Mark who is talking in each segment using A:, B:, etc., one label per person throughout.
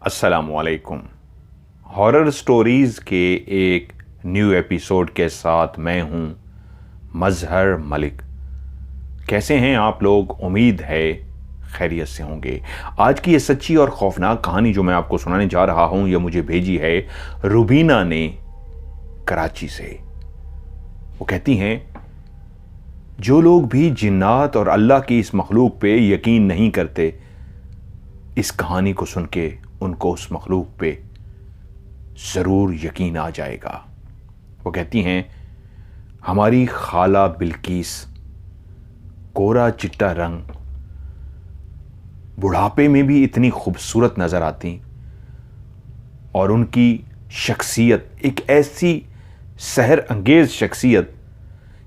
A: अस्सलामुअलैकुम। Horror stories के एक न्यू एपिसोड के साथ मैं हूं मजहर मलिक। कैसे हैं आप लोग? उम्मीद है खैरियत से होंगे। आज की ये सच्ची और खौफनाक कहानी जो मैं आपको सुनाने जा रहा हूं, यह मुझे भेजी है रुबीना ने कराची से। वो कहती हैं, जो लोग भी जिन्नात और अल्लाह की इस मखलूक पे यकीन नहीं करते, इस कहानी को सुन के उनको उस मखलूक पे ज़रूर यकीन आ जाएगा। वो कहती हैं, हमारी खाला बिल्किस, कोरा चिट्टा रंग, बुढ़ापे में भी इतनी खूबसूरत नज़र आती और उनकी शख्सियत एक ऐसी सहर अंगेज़ शख्सियत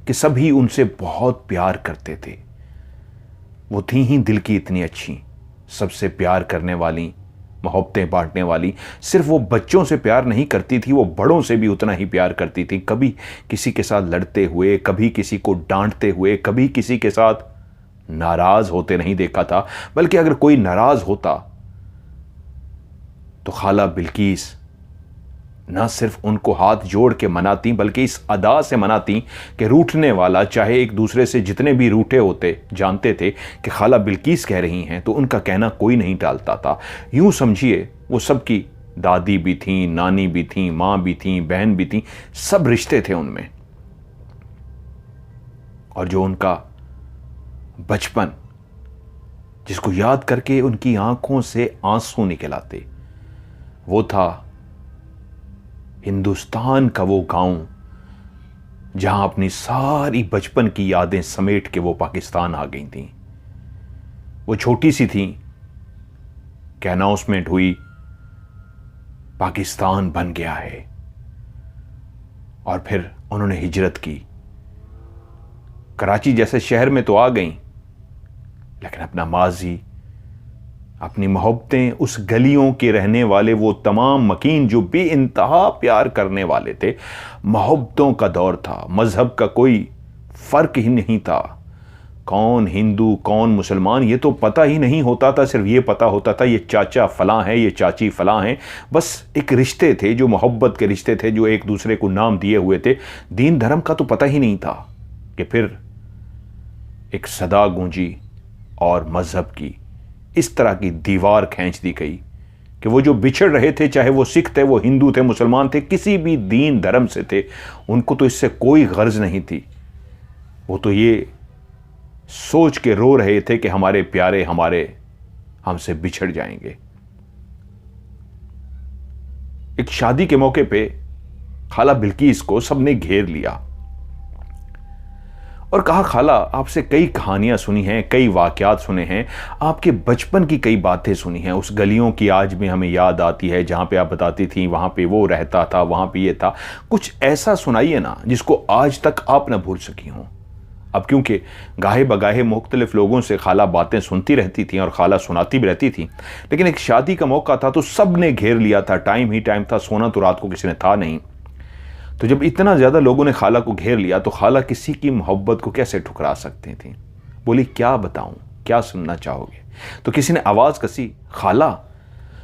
A: कि सभी उनसे बहुत प्यार करते थे। वो थी ही दिल की इतनी अच्छी, सबसे प्यार करने वाली, मोहब्बतें बांटने वाली। सिर्फ वो बच्चों से प्यार नहीं करती थी, वो बड़ों से भी उतना ही प्यार करती थी। कभी किसी के साथ लड़ते हुए, कभी किसी को डांटते हुए, कभी किसी के साथ नाराज होते नहीं देखा था। बल्कि अगर कोई नाराज होता तो खाला बिल्किस ना सिर्फ उनको हाथ जोड़ के मनाती, बल्कि इस अदा से मनाती कि रूठने वाला चाहे एक दूसरे से जितने भी रूठे होते, जानते थे कि खाला बिल्किस कह रही हैं तो उनका कहना कोई नहीं टालता था। यूं समझिए वो सबकी दादी भी थी, नानी भी थी, माँ भी थी, बहन भी थी, सब रिश्ते थे उनमें। और जो उनका बचपन, जिसको याद करके उनकी आंखों से आंसू निकल आते, वो था हिंदुस्तान का वो गांव जहां अपनी सारी बचपन की यादें समेट के वो पाकिस्तान आ गई थीं। वो छोटी सी थी कि अनाउंसमेंट हुई, पाकिस्तान बन गया है। और फिर उन्होंने हिजरत की। कराची जैसे शहर में तो आ गईं, लेकिन अपना माजी, अपनी मोहब्बतें, उस गलियों के रहने वाले वो तमाम मकीन जो बेइंतहा प्यार करने वाले थे। मोहब्बतों का दौर था, मजहब का कोई फ़र्क ही नहीं था। कौन हिंदू कौन मुसलमान ये तो पता ही नहीं होता था। सिर्फ ये पता होता था ये चाचा फलां है, ये चाची फलां है। बस एक रिश्ते थे जो मोहब्बत के रिश्ते थे, जो एक दूसरे को नाम दिए हुए थे। दीन धर्म का तो पता ही नहीं था। कि फिर एक सदा गूंजी और मजहब की इस तरह की दीवार खींच दी गई कि वो जो बिछड़ रहे थे, चाहे वो सिख थे, वो हिंदू थे, मुसलमान थे, किसी भी दीन धर्म से थे, उनको तो इससे कोई गर्ज नहीं थी। वो तो ये सोच के रो रहे थे कि हमारे प्यारे हमसे बिछड़ जाएंगे। एक शादी के मौके पे खाला बिल्किस को सबने घेर लिया और कहा, खाला, आपसे कई कहानियां सुनी हैं, कई वाकयात सुने हैं, आपके बचपन की कई बातें सुनी हैं। उस गलियों की आज भी हमें याद आती है जहां पे आप बताती थी वहां पे वो रहता था, वहां पे ये था। कुछ ऐसा सुनाइए ना जिसको आज तक आप ना भूल सकी हों। अब क्योंकि गाहे बगाहे मुख्तलिफ लोगों से खाला बातें सुनती रहती थी और खाला सुनाती भी रहती थी, लेकिन एक शादी का मौका था तो सब ने घेर लिया था। टाइम ही टाइम था, सोना तो रात को किसी ने था नहीं। तो जब इतना ज़्यादा लोगों ने खाला को घेर लिया तो खाला किसी की मोहब्बत को कैसे ठुकरा सकती थी। बोली, क्या बताऊं, क्या सुनना चाहोगे? तो किसी ने आवाज़ कसी, खाला,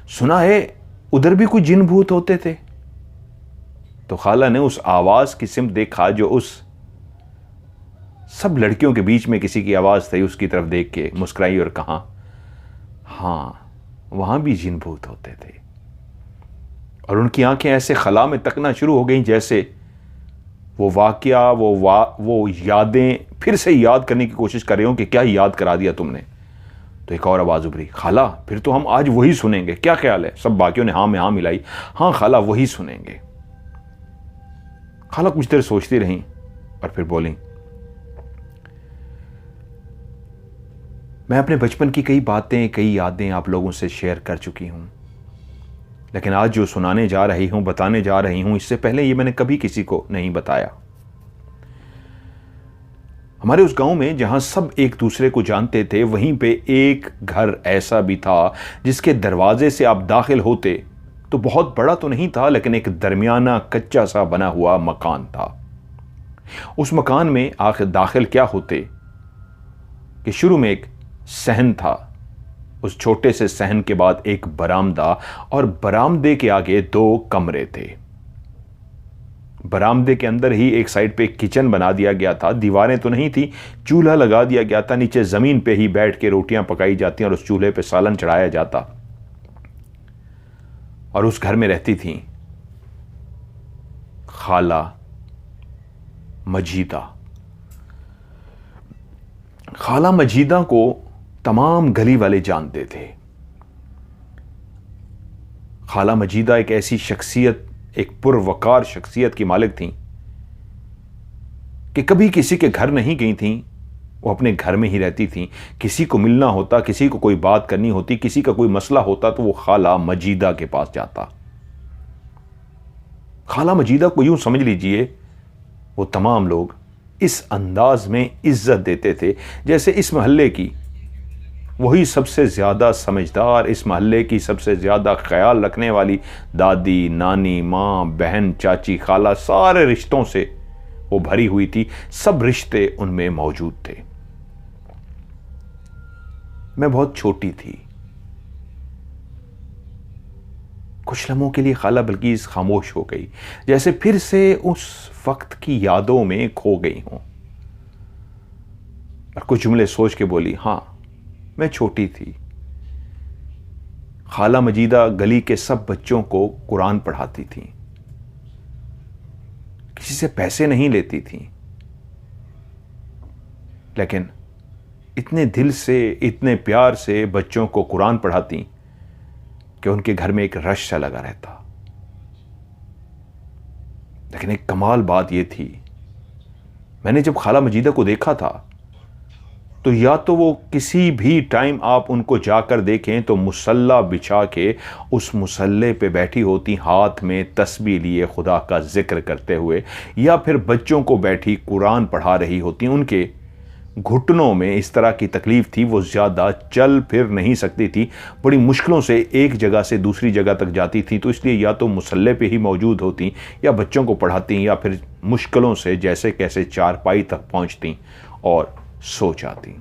A: सुना है उधर भी कुछ जिन भूत होते थे। तो खाला ने उस आवाज़ की सिमत देखा जो उस सब लड़कियों के बीच में किसी की आवाज़ थी। उसकी तरफ देख के मुस्कुराई और कहा, हाँ, वहाँ भी जिन भूत होते थे। और उनकी आंखें ऐसे खला में तकना शुरू हो गई जैसे वो वाकया, वो यादें फिर से याद करने की कोशिश कर रहे हो कि क्या याद करा दिया तुमने। तो एक और आवाज़ उभरी, खाला, फिर तो हम आज वही सुनेंगे, क्या ख्याल है? सब बाकियों ने हाँ में हाँ मिलाई। हाँ खाला, वही सुनेंगे। खाला कुछ देर सोचती रहीं और फिर बोली, मैं अपने बचपन की कई बातें, कई यादें आप लोगों से शेयर कर चुकी हूं, लेकिन आज जो सुनाने जा रही हूं, बताने जा रही हूं, इससे पहले ये मैंने कभी किसी को नहीं बताया। हमारे उस गांव में जहां सब एक दूसरे को जानते थे, वहीं पे एक घर ऐसा भी था जिसके दरवाजे से आप दाखिल होते तो बहुत बड़ा तो नहीं था, लेकिन एक दरमियाना कच्चा सा बना हुआ मकान था। उस मकान में आखिर दाखिल क्या होते कि शुरू में एक सहन था उस छोटे से सहन के बाद एक बरामदा, और बरामदे के आगे 2 कमरे थे। बरामदे के अंदर ही एक साइड पे एक किचन बना दिया गया था। दीवारें तो नहीं थी, चूल्हा लगा दिया गया था। नीचे जमीन पे ही बैठ के रोटियां पकाई जाती और उस चूल्हे पे सालन चढ़ाया जाता। और उस घर में रहती थी खाला मजीदा। खाला मजीदा को तमाम गली वाले जानते थे। खाला मजीदा एक ऐसी शख्सियत, एक पुरवकार शख्सियत की मालिक थी कि कभी किसी के घर नहीं गई थी। वो अपने घर में ही रहती थी। किसी को मिलना होता, किसी को कोई बात करनी होती, किसी का कोई मसला होता तो वो खाला मजीदा के पास जाता। खाला मजीदा को यूं समझ लीजिए, वो तमाम लोग इस अंदाज में इज्जत देते थे जैसे इस मोहल्ले की वही सबसे ज़्यादा समझदार, इस मोहल्ले की सबसे ज़्यादा ख्याल रखने वाली दादी, नानी, माँ, बहन, चाची, खाला, सारे रिश्तों से वो भरी हुई थी। सब रिश्ते उनमें मौजूद थे। मैं बहुत छोटी थी। कुछ लम्हों के लिए खाला बल्कीस खामोश हो गई, जैसे फिर से उस वक्त की यादों में खो गई हूं। और कुछ जुमले सोच के बोली, हां मैं छोटी थी। खाला मजीदा गली के सब बच्चों को कुरान पढ़ाती थी। किसी से पैसे नहीं लेती थी, लेकिन इतने दिल से, इतने प्यार से बच्चों को कुरान पढ़ाती कि उनके घर में एक रश सा लगा रहता। लेकिन एक कमाल बात यह थी, मैंने जब खाला मजीदा को देखा था तो या तो वो किसी भी टाइम आप उनको जाकर देखें तो मुसल्ला बिछा के उस मुसल्ले पे बैठी होती, हाथ में तस्बीह लिए खुदा का जिक्र करते हुए, या फिर बच्चों को बैठी कुरान पढ़ा रही होती। उनके घुटनों में इस तरह की तकलीफ थी, वो ज़्यादा चल फिर नहीं सकती थी, बड़ी मुश्किलों से एक जगह से दूसरी जगह तक जाती थी। तो इसलिए या तो मुसल्ले पे ही मौजूद होती, या बच्चों को पढ़ाती, या फिर मुश्किलों से जैसे कैसे चारपाई तक पहुंचती और सो जाती।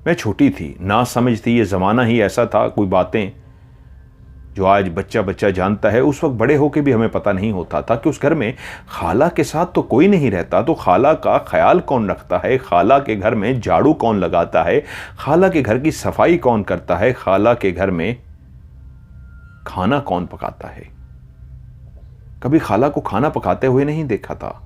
A: मैं छोटी थी, ना समझ थी, ये ज़माना ही ऐसा था। कोई बातें जो आज बच्चा बच्चा जानता है, उस वक्त बड़े होके भी हमें पता नहीं होता था कि उस घर में खाला के साथ तो कोई नहीं रहता, तो खाला का ख्याल कौन रखता है, खाला के घर में झाड़ू कौन लगाता है, खाला के घर की सफाई कौन करता है, खाला के घर में खाना कौन पकाता है। कभी खाला को खाना पकाते हुए नहीं देखा था,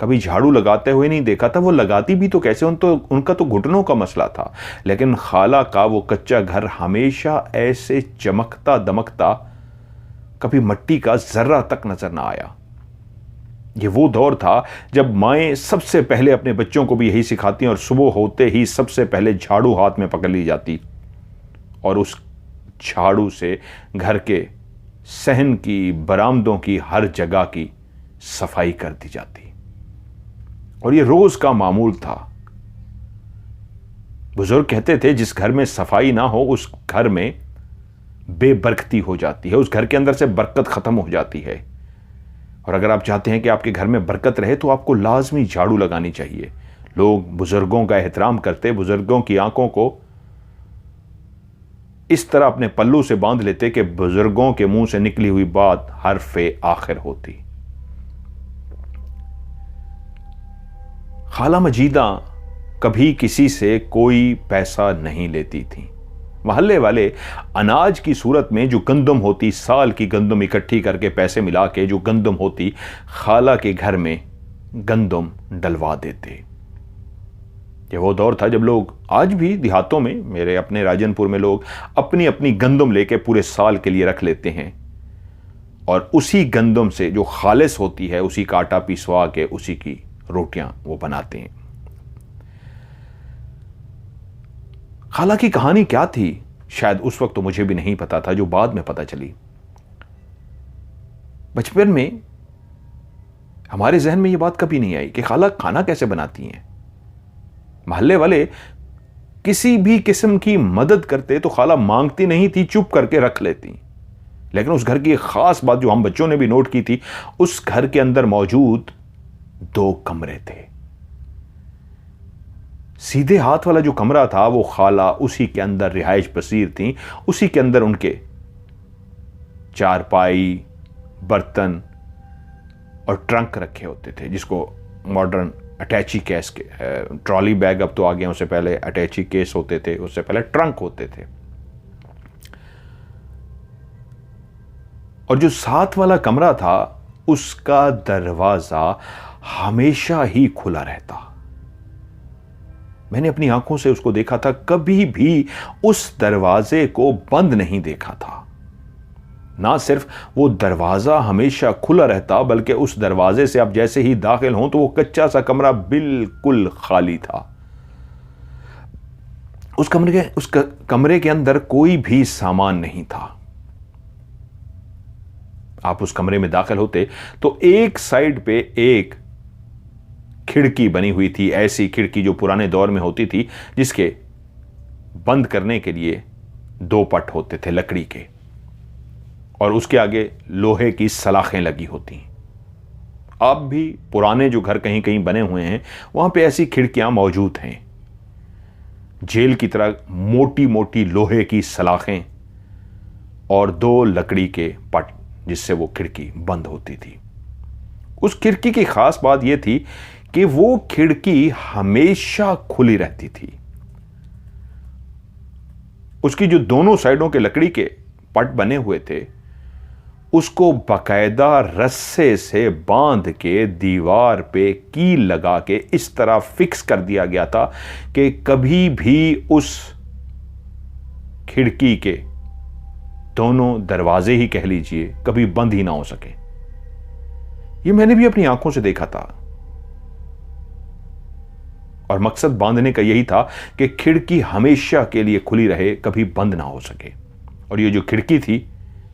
A: कभी झाड़ू लगाते हुए नहीं देखा था। वो लगाती भी तो कैसे, उनका तो घुटनों का मसला था, लेकिन खाला का वो कच्चा घर हमेशा ऐसे चमकता दमकता, कभी मिट्टी का जर्रा तक नजर ना आया। ये वो दौर था जब माएँ सबसे पहले अपने बच्चों को भी यही सिखाती और सुबह होते ही सबसे पहले झाड़ू हाथ में पकड़ ली जाती और उस झाड़ू से घर के सहन की, बरामदों की, हर जगह की सफाई कर दी जाती। और ये रोज का मामूल था। बुजुर्ग कहते थे जिस घर में सफाई ना हो उस घर में बेबरकती हो जाती है, उस घर के अंदर से बरकत खत्म हो जाती है। और अगर आप चाहते हैं कि आपके घर में बरकत रहे तो आपको लाजमी झाड़ू लगानी चाहिए। लोग बुजुर्गों का एहतराम करते, बुजुर्गों की आंखों को इस तरह अपने पल्लू से बांध लेते कि बुजुर्गों के मुंह से निकली हुई बात हर्फे आखिर होती। खाला मजीदा कभी किसी से कोई पैसा नहीं लेती थी। मोहल्ले वाले अनाज की सूरत में जो गंदम होती, साल की गंदम इकट्ठी करके पैसे मिला के जो गंदम होती, खाला के घर में गंदम डलवा देते। ये वो दौर था जब लोग, आज भी देहातों में, मेरे अपने राजनपुर में लोग अपनी अपनी गंदम लेके पूरे साल के लिए रख लेते हैं और उसी गंदम से जो खालिस होती है उसी का आटा पिसवा के उसी की रोटियां वो बनाते हैं। खाला की कहानी क्या थी शायद उस वक्त तो मुझे भी नहीं पता था, जो बाद में पता चली। बचपन में हमारे जहन में ये बात कभी नहीं आई कि खाला खाना कैसे बनाती हैं। मोहल्ले वाले किसी भी किस्म की मदद करते तो खाला मांगती नहीं थी, चुप करके रख लेती। लेकिन उस घर की एक खास बात जो हम बच्चों ने भी नोट की थी, उस घर के अंदर मौजूद 2 कमरे थे। सीधे हाथ वाला जो कमरा था वो खाला उसी के अंदर रिहाइश पसीर थी, उसी के अंदर उनके चारपाई, बर्तन और ट्रंक रखे होते थे, जिसको मॉडर्न अटैची केस के ट्रॉली बैग अब तो आ गए, उससे पहले अटैची केस होते थे, उससे पहले ट्रंक होते थे। और जो साथ वाला कमरा था उसका दरवाजा हमेशा ही खुला रहता। मैंने अपनी आंखों से उसको देखा था, कभी भी उस दरवाजे को बंद नहीं देखा था। ना सिर्फ वो दरवाजा हमेशा खुला रहता, बल्कि उस दरवाजे से आप जैसे ही दाखिल हों तो वो कच्चा सा कमरा बिल्कुल खाली था। उस कमरे के अंदर कोई भी सामान नहीं था। आप उस कमरे में दाखिल होते तो एक साइड पे एक खिड़की बनी हुई थी, ऐसी खिड़की जो पुराने दौर में होती थी, जिसके बंद करने के लिए 2 पट होते थे लकड़ी के, और उसके आगे लोहे की सलाखें लगी होती। अब भी पुराने जो घर कहीं कहीं बने हुए हैं वहां पे ऐसी खिड़कियां मौजूद हैं, जेल की तरह मोटी मोटी लोहे की सलाखें और 2 लकड़ी के पट जिससे वो खिड़की बंद होती थी। उस खिड़की की खास बात यह थी कि वो खिड़की हमेशा खुली रहती थी। उसकी जो दोनों साइडों के लकड़ी के पट बने हुए थे उसको बकायदा रस्से से बांध के दीवार पे कील लगा के इस तरह फिक्स कर दिया गया था कि कभी भी उस खिड़की के दोनों दरवाजे ही कह लीजिए कभी बंद ही ना हो सके। ये मैंने भी अपनी आंखों से देखा था, और मकसद बांधने का यही था कि खिड़की हमेशा के लिए खुली रहे, कभी बंद ना हो सके। और ये जो खिड़की थी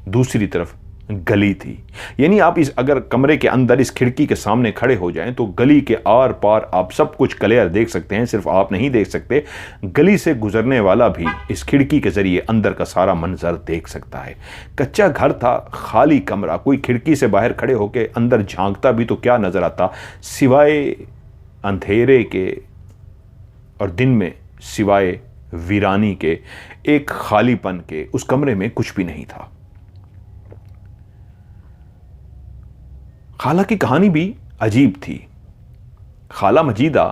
A: दूसरी तरफ गली थी, यानी आप अगर कमरे के अंदर इस खिड़की के सामने खड़े हो जाएं तो गली के आर पार आप सब कुछ क्लियर देख सकते हैं। सिर्फ आप नहीं देख सकते, गली से गुजरने वाला भी इस खिड़की के जरिए अंदर का सारा मंजर देख सकता है। कच्चा घर था, खाली कमरा, कोई खिड़की से बाहर खड़े होकर अंदर झांकता भी तो क्या नजर आता, सिवाय अंधेरे के और दिन में सिवाय वीरानी के, एक खालीपन के, उस कमरे में कुछ भी नहीं था। खाला की कहानी भी अजीब थी। खाला मजीदा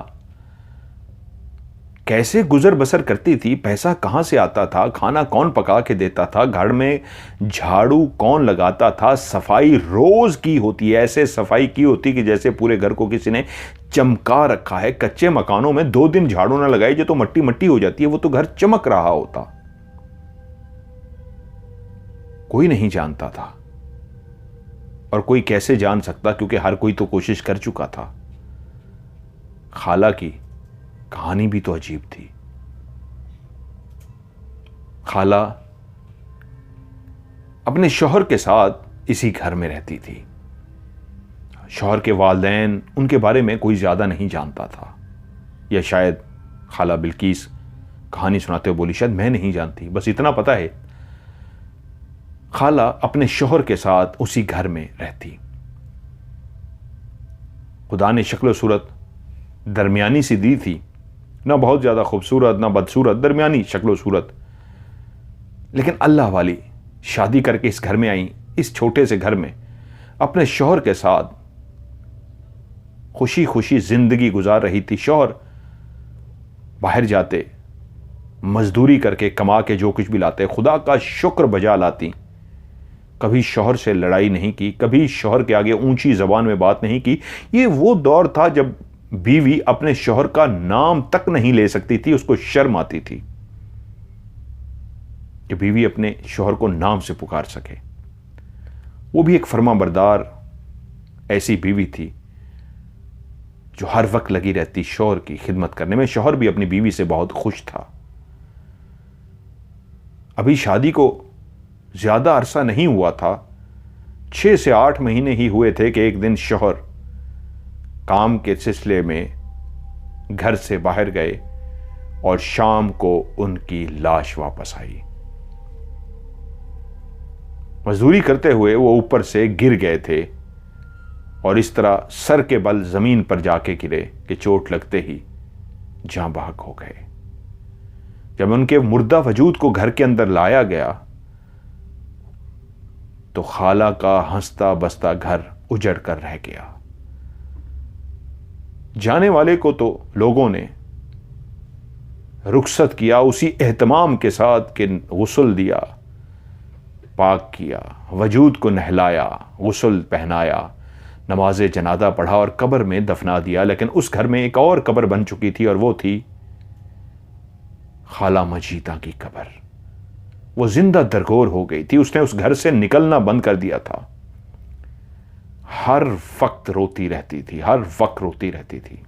A: कैसे गुजर बसर करती थी, पैसा कहां से आता था, खाना कौन पका के देता था, घर में झाड़ू कौन लगाता था, सफाई रोज की होती है, ऐसे सफाई की होती कि जैसे पूरे घर को किसी ने चमका रखा है। कच्चे मकानों में 2 दिन झाड़ू ना लगाई जो तो मट्टी मट्टी हो जाती है, वो तो घर चमक रहा होता। कोई नहीं जानता था, और कोई कैसे जान सकता, क्योंकि हर कोई तो कोशिश कर चुका था। खाला की कहानी भी तो अजीब थी। खाला अपने शौहर के साथ इसी घर में रहती थी। शौहर के वालिदैन उनके बारे में कोई ज्यादा नहीं जानता था, या शायद खाला बिल्किस कहानी सुनाते हुए बोली शायद मैं नहीं जानती, बस इतना पता है खाला अपने शौहर के साथ उसी घर में रहती। खुदा ने शक्ल सूरत दरमियानी सी दी थी, ना बहुत ज्यादा खूबसूरत ना बदसूरत, दरमियानी शक्ल सूरत, लेकिन अल्लाह वाली शादी करके इस घर में आई, इस छोटे से घर में अपने शौहर के साथ खुशी खुशी जिंदगी गुजार रही थी। शौहर बाहर जाते, मजदूरी करके कमा के जो कुछ भी लाते, खुदा का शुक्र बजा लाती। कभी शौहर से लड़ाई नहीं की, कभी शौहर के आगे ऊंची जबान में बात नहीं की। ये वो दौर था जब बीवी अपने शौहर का नाम तक नहीं ले सकती थी, उसको शर्म आती थी कि बीवी अपने शौहर को नाम से पुकार सके। वो भी एक फर्माबरदार ऐसी बीवी थी जो हर वक्त लगी रहती शौहर की खिदमत करने में। शौहर भी अपनी बीवी से बहुत खुश था। अभी शादी को ज्यादा अरसा नहीं हुआ था, 6 से 8 महीने ही हुए थे कि एक दिन शौहर काम के सिलसिले में घर से बाहर गए और शाम को उनकी लाश वापस आई। मजदूरी करते हुए वो ऊपर से गिर गए थे और इस तरह सर के बल जमीन पर जाके गिरे कि चोट लगते ही जाँ बहक हो गए। जब उनके मुर्दा वजूद को घर के अंदर लाया गया तो खाला का हंसता बसता घर उजड़ कर रह गया। जाने वाले को तो लोगों ने रुखसत किया उसी एहतमाम के साथ कि गुस्ल दिया, पाक किया, वजूद को नहलाया, गुस्ल पहनाया, नमाज जनाजा पढ़ा और कब्र में दफना दिया। लेकिन उस घर में एक और कब्र बन चुकी थी और वो थी खाला मजीदा की कब्र। वो जिंदा दरगोर हो गई थी। उसने उस घर से निकलना बंद कर दिया था। हर वक्त रोती रहती थी, हर वक्त रोती रहती थी।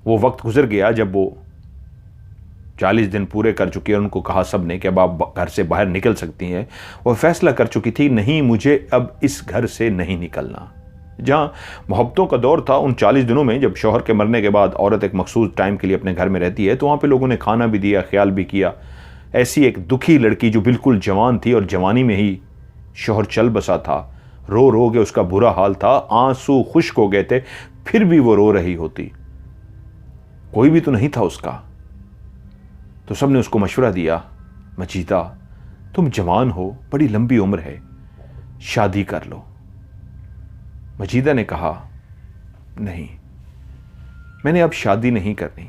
A: वो वक्त गुजर गया जब वो 40 दिन पूरे कर चुकी है। उनको कहा सबने कि अब आप घर से बाहर निकल सकती हैं। वो फैसला कर चुकी थी, नहीं, मुझे अब इस घर से नहीं निकलना। जहां मोहब्बतों का दौर था, उन 40 दिनों में जब शौहर के मरने के बाद औरत एक मखसूस टाइम के लिए अपने घर में रहती है, तो वहां पे लोगों ने खाना भी दिया, ख्याल भी किया। ऐसी एक दुखी लड़की जो बिल्कुल जवान थी और जवानी में ही शौहर चल बसा था, रो रो के उसका बुरा हाल था, आंसू खुश्क हो गए थे, फिर भी वो रो रही होती। कोई भी तो नहीं था उसका। तो सबने उसको मशवरा दिया, मजीदा तुम जवान हो, बड़ी लंबी उम्र है, शादी कर लो। मजीदा ने कहा, नहीं, मैंने अब शादी नहीं करनी।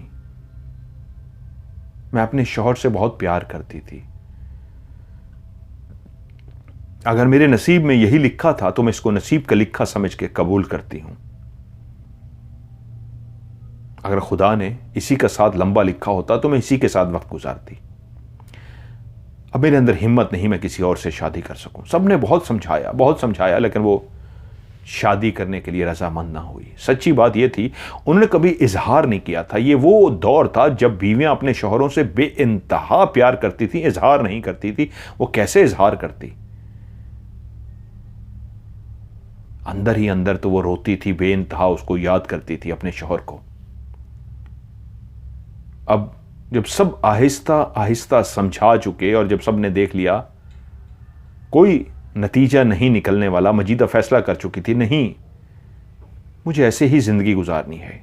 A: मैं अपने शौहर से बहुत प्यार करती थी। अगर मेरे नसीब में यही लिखा था तो मैं इसको नसीब का लिखा समझ के कबूल करती हूं। अगर खुदा ने इसी का साथ लंबा लिखा होता तो मैं इसी के साथ वक्त गुजारती। अब मेरे अंदर हिम्मत नहीं मैं किसी और से शादी कर सकूं। सबने बहुत समझाया, लेकिन वो शादी करने के लिए रजामंद ना हुई। सच्ची बात यह थी, उन्होंने कभी इजहार नहीं किया था। ये वो दौर था जब बीवियां अपने शौहरों से बेइंतहा प्यार करती थी, इजहार नहीं करती थी। वो कैसे इजहार करती? अंदर ही अंदर तो वो रोती थी, बेइंतहा उसको याद करती थी, अपने शौहर को। अब जब सब आहिस्ता आहिस्ता समझा चुके और जब सब ने देख लिया कोई नतीजा नहीं निकलने वाला, मजीदा फैसला कर चुकी थी, नहीं, मुझे ऐसे ही जिंदगी गुजारनी है।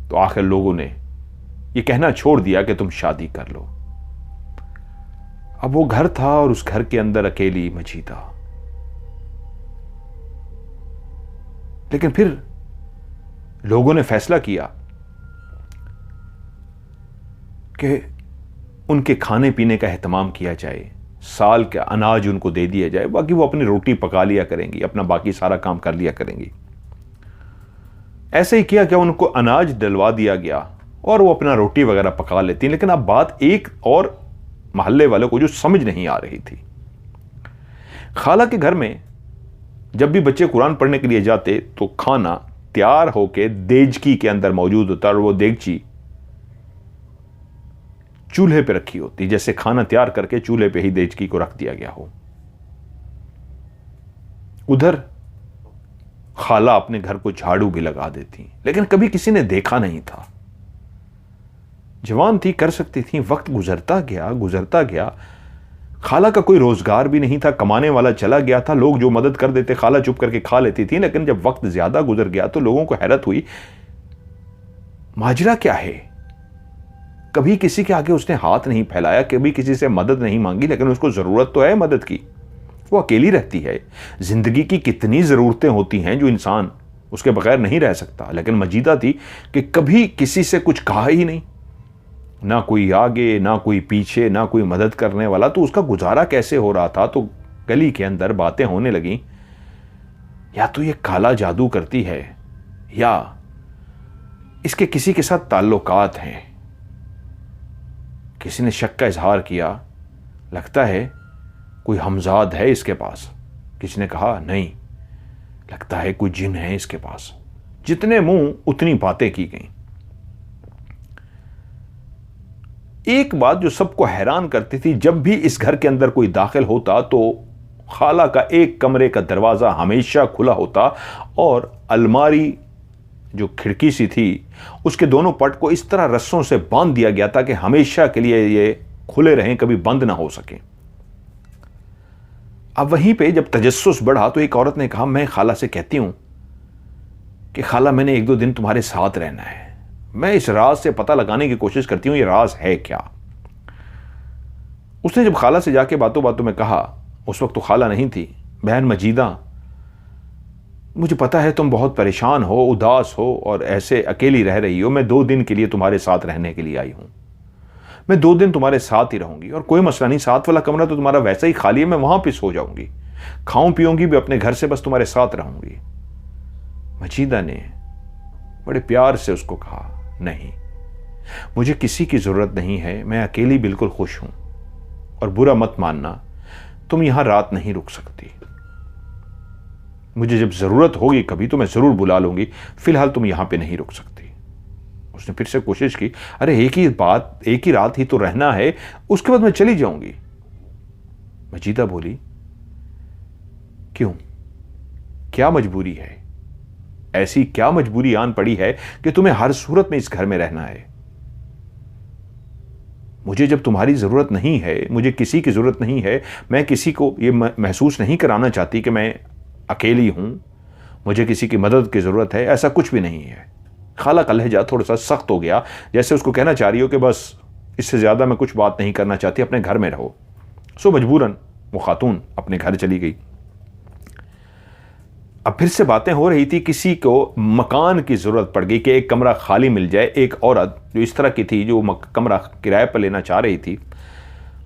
A: तो आखिर लोगों ने यह कहना छोड़ दिया कि तुम शादी कर लो। अब वो घर था और उस घर के अंदर अकेली मजीदा। लेकिन फिर लोगों ने फैसला किया कि उनके खाने पीने का एहतमाम किया जाए, साल का अनाज उनको दे दिया जाए, बाकी वो अपनी रोटी पका लिया करेंगी, अपना बाकी सारा काम कर लिया करेंगी। ऐसे ही किया क्या, उनको अनाज डलवा दिया गया और वो अपना रोटी वगैरह पका लेती। लेकिन अब बात एक और मोहल्ले वालों को जो समझ नहीं आ रही थी। खाला के घर में जब भी बच्चे कुरान पढ़ने के लिए जाते तो खाना तैयार होके देगची के अंदर मौजूद होता और वो देगची चूल्हे पे रखी होती, जैसे खाना तैयार करके चूल्हे पे ही देगची को रख दिया गया हो। उधर खाला अपने घर को झाड़ू भी लगा देती, लेकिन कभी किसी ने देखा नहीं था। जवान थी, कर सकती थी। वक्त गुजरता गया। खाला का कोई रोजगार भी नहीं था, कमाने वाला चला गया था। लोग जो मदद कर देते खाला चुप करके खा लेती थी। लेकिन जब वक्त ज्यादा गुजर गया तो लोगों को हैरत हुई, माजरा क्या है? कभी किसी के आगे उसने हाथ नहीं फैलाया, कभी किसी से मदद नहीं मांगी, लेकिन उसको जरूरत तो है मदद की। वो अकेली रहती है। जिंदगी की कितनी जरूरतें होती हैं जो इंसान उसके बगैर नहीं रह सकता। लेकिन मजीदा थी कि कभी किसी से कुछ कहा ही नहीं, ना कोई आगे ना कोई पीछे, ना कोई मदद करने वाला। तो उसका गुजारा कैसे हो रहा था? तो गली के अंदर बातें होने लगी, या तो ये काला जादू करती है या इसके किसी के साथ ताल्लुकात हैं। किसी ने शक का इजहार किया, लगता है कोई हमजाद है इसके पास। किसी ने कहा, नहीं, लगता है कोई जिन है इसके पास। जितने मुंह उतनी बातें की गई। एक बात जो सबको हैरान करती थी, जब भी इस घर के अंदर कोई दाखिल होता तो खाला का एक कमरे का दरवाजा हमेशा खुला होता और अलमारी जो खिड़की सी थी उसके दोनों पट को इस तरह रस्सों से बांध दिया गया था कि हमेशा के लिए ये खुले रहें, कभी बंद ना हो सके। अब वहीं पे जब तजस्सुस बढ़ा तो एक औरत ने कहा, मैं खाला से कहती हूं कि खाला मैंने 1-2 दिन तुम्हारे साथ रहना है। मैं इस राज से पता लगाने की कोशिश करती हूं ये राज है क्या। उसने जब खाला से जाके बातों बातों में कहा, उस वक्त तो खाला नहीं थी, बहन मजीदा, मुझे पता है तुम बहुत परेशान हो, उदास हो और ऐसे अकेली रह रही हो। मैं 2 दिन के लिए तुम्हारे साथ रहने के लिए आई हूं। मैं 2 दिन तुम्हारे साथ ही रहूंगी और कोई मसला नहीं, साथ वाला कमरा तो तुम्हारा वैसा ही खाली है, मैं वहां पे सो जाऊंगी, खाऊं पीऊंगी भी अपने घर से, बस तुम्हारे साथ रहूंगी। मजीदा ने बड़े प्यार से उसको कहा, नहीं, मुझे किसी की जरूरत नहीं है, मैं अकेली बिल्कुल खुश हूं। और बुरा मत मानना, तुम यहां रात नहीं रुक सकती। मुझे जब जरूरत होगी कभी तो मैं जरूर बुला लूंगी, फिलहाल तुम यहां पे नहीं रुक सकती। उसने फिर से कोशिश की, अरे एक ही रात ही तो रहना है, उसके बाद मैं चली जाऊंगी। मजीदा बोली, क्यों, क्या मजबूरी है? ऐसी क्या मजबूरी आन पड़ी है कि तुम्हें हर सूरत में इस घर में रहना है? मुझे जब तुम्हारी जरूरत नहीं है, मुझे किसी की जरूरत नहीं है, मैं किसी को यह महसूस नहीं कराना चाहती कि मैं अकेली हूं, मुझे किसी की मदद की जरूरत है, ऐसा कुछ भी नहीं है। खाला का लहजा थोड़ा सा सख्त हो गया, जैसे उसको कहना चाह रही हो कि बस इससे ज्यादा मैं कुछ बात नहीं करना चाहती, अपने घर में रहो। सो मजबूरन वो खातून अपने घर चली गई। अब फिर से बातें हो रही थी, किसी को मकान की जरूरत पड़ गई कि एक कमरा खाली मिल जाए। एक औरत जो इस तरह की थी, जो कमरा किराए पर लेना चाह रही थी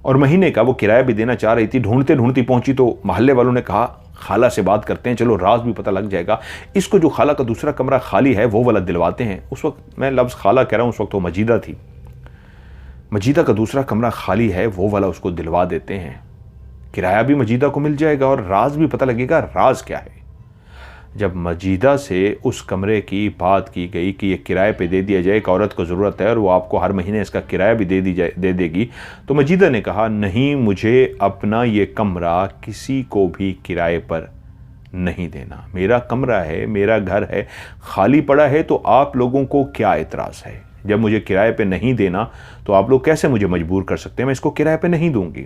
A: और महीने का वो किराया भी देना चाह रही थी, ढूंढते ढूंढती पहुंची तो मोहल्ले वालों ने कहा, खाला से बात करते हैं, चलो राज भी पता लग जाएगा, इसको जो खाला का दूसरा कमरा खाली है वो वाला दिलवाते हैं। उस वक्त मैं लफ्ज़ खाला कह रहा हूं, उस वक्त वो मजीदा थी। मजीदा का दूसरा कमरा खाली है, वो वाला उसको दिलवा देते हैं, किराया भी मजीदा को मिल जाएगा और राज भी पता लगेगा राज क्या है। जब मजीदा से उस कमरे की बात की गई कि ये किराए पे दे दिया जाए, एक औरत को ज़रूरत है और वो आपको हर महीने इसका किराया भी दे देगी, तो मजीदा ने कहा, नहीं, मुझे अपना ये कमरा किसी को भी किराए पर नहीं देना। मेरा कमरा है, मेरा घर है, खाली पड़ा है तो आप लोगों को क्या एतराज़ है? जब मुझे किराए पे नहीं देना तो आप लोग कैसे मुझे मजबूर कर सकते हैं? मैं इसको किराए पे नहीं दूंगी।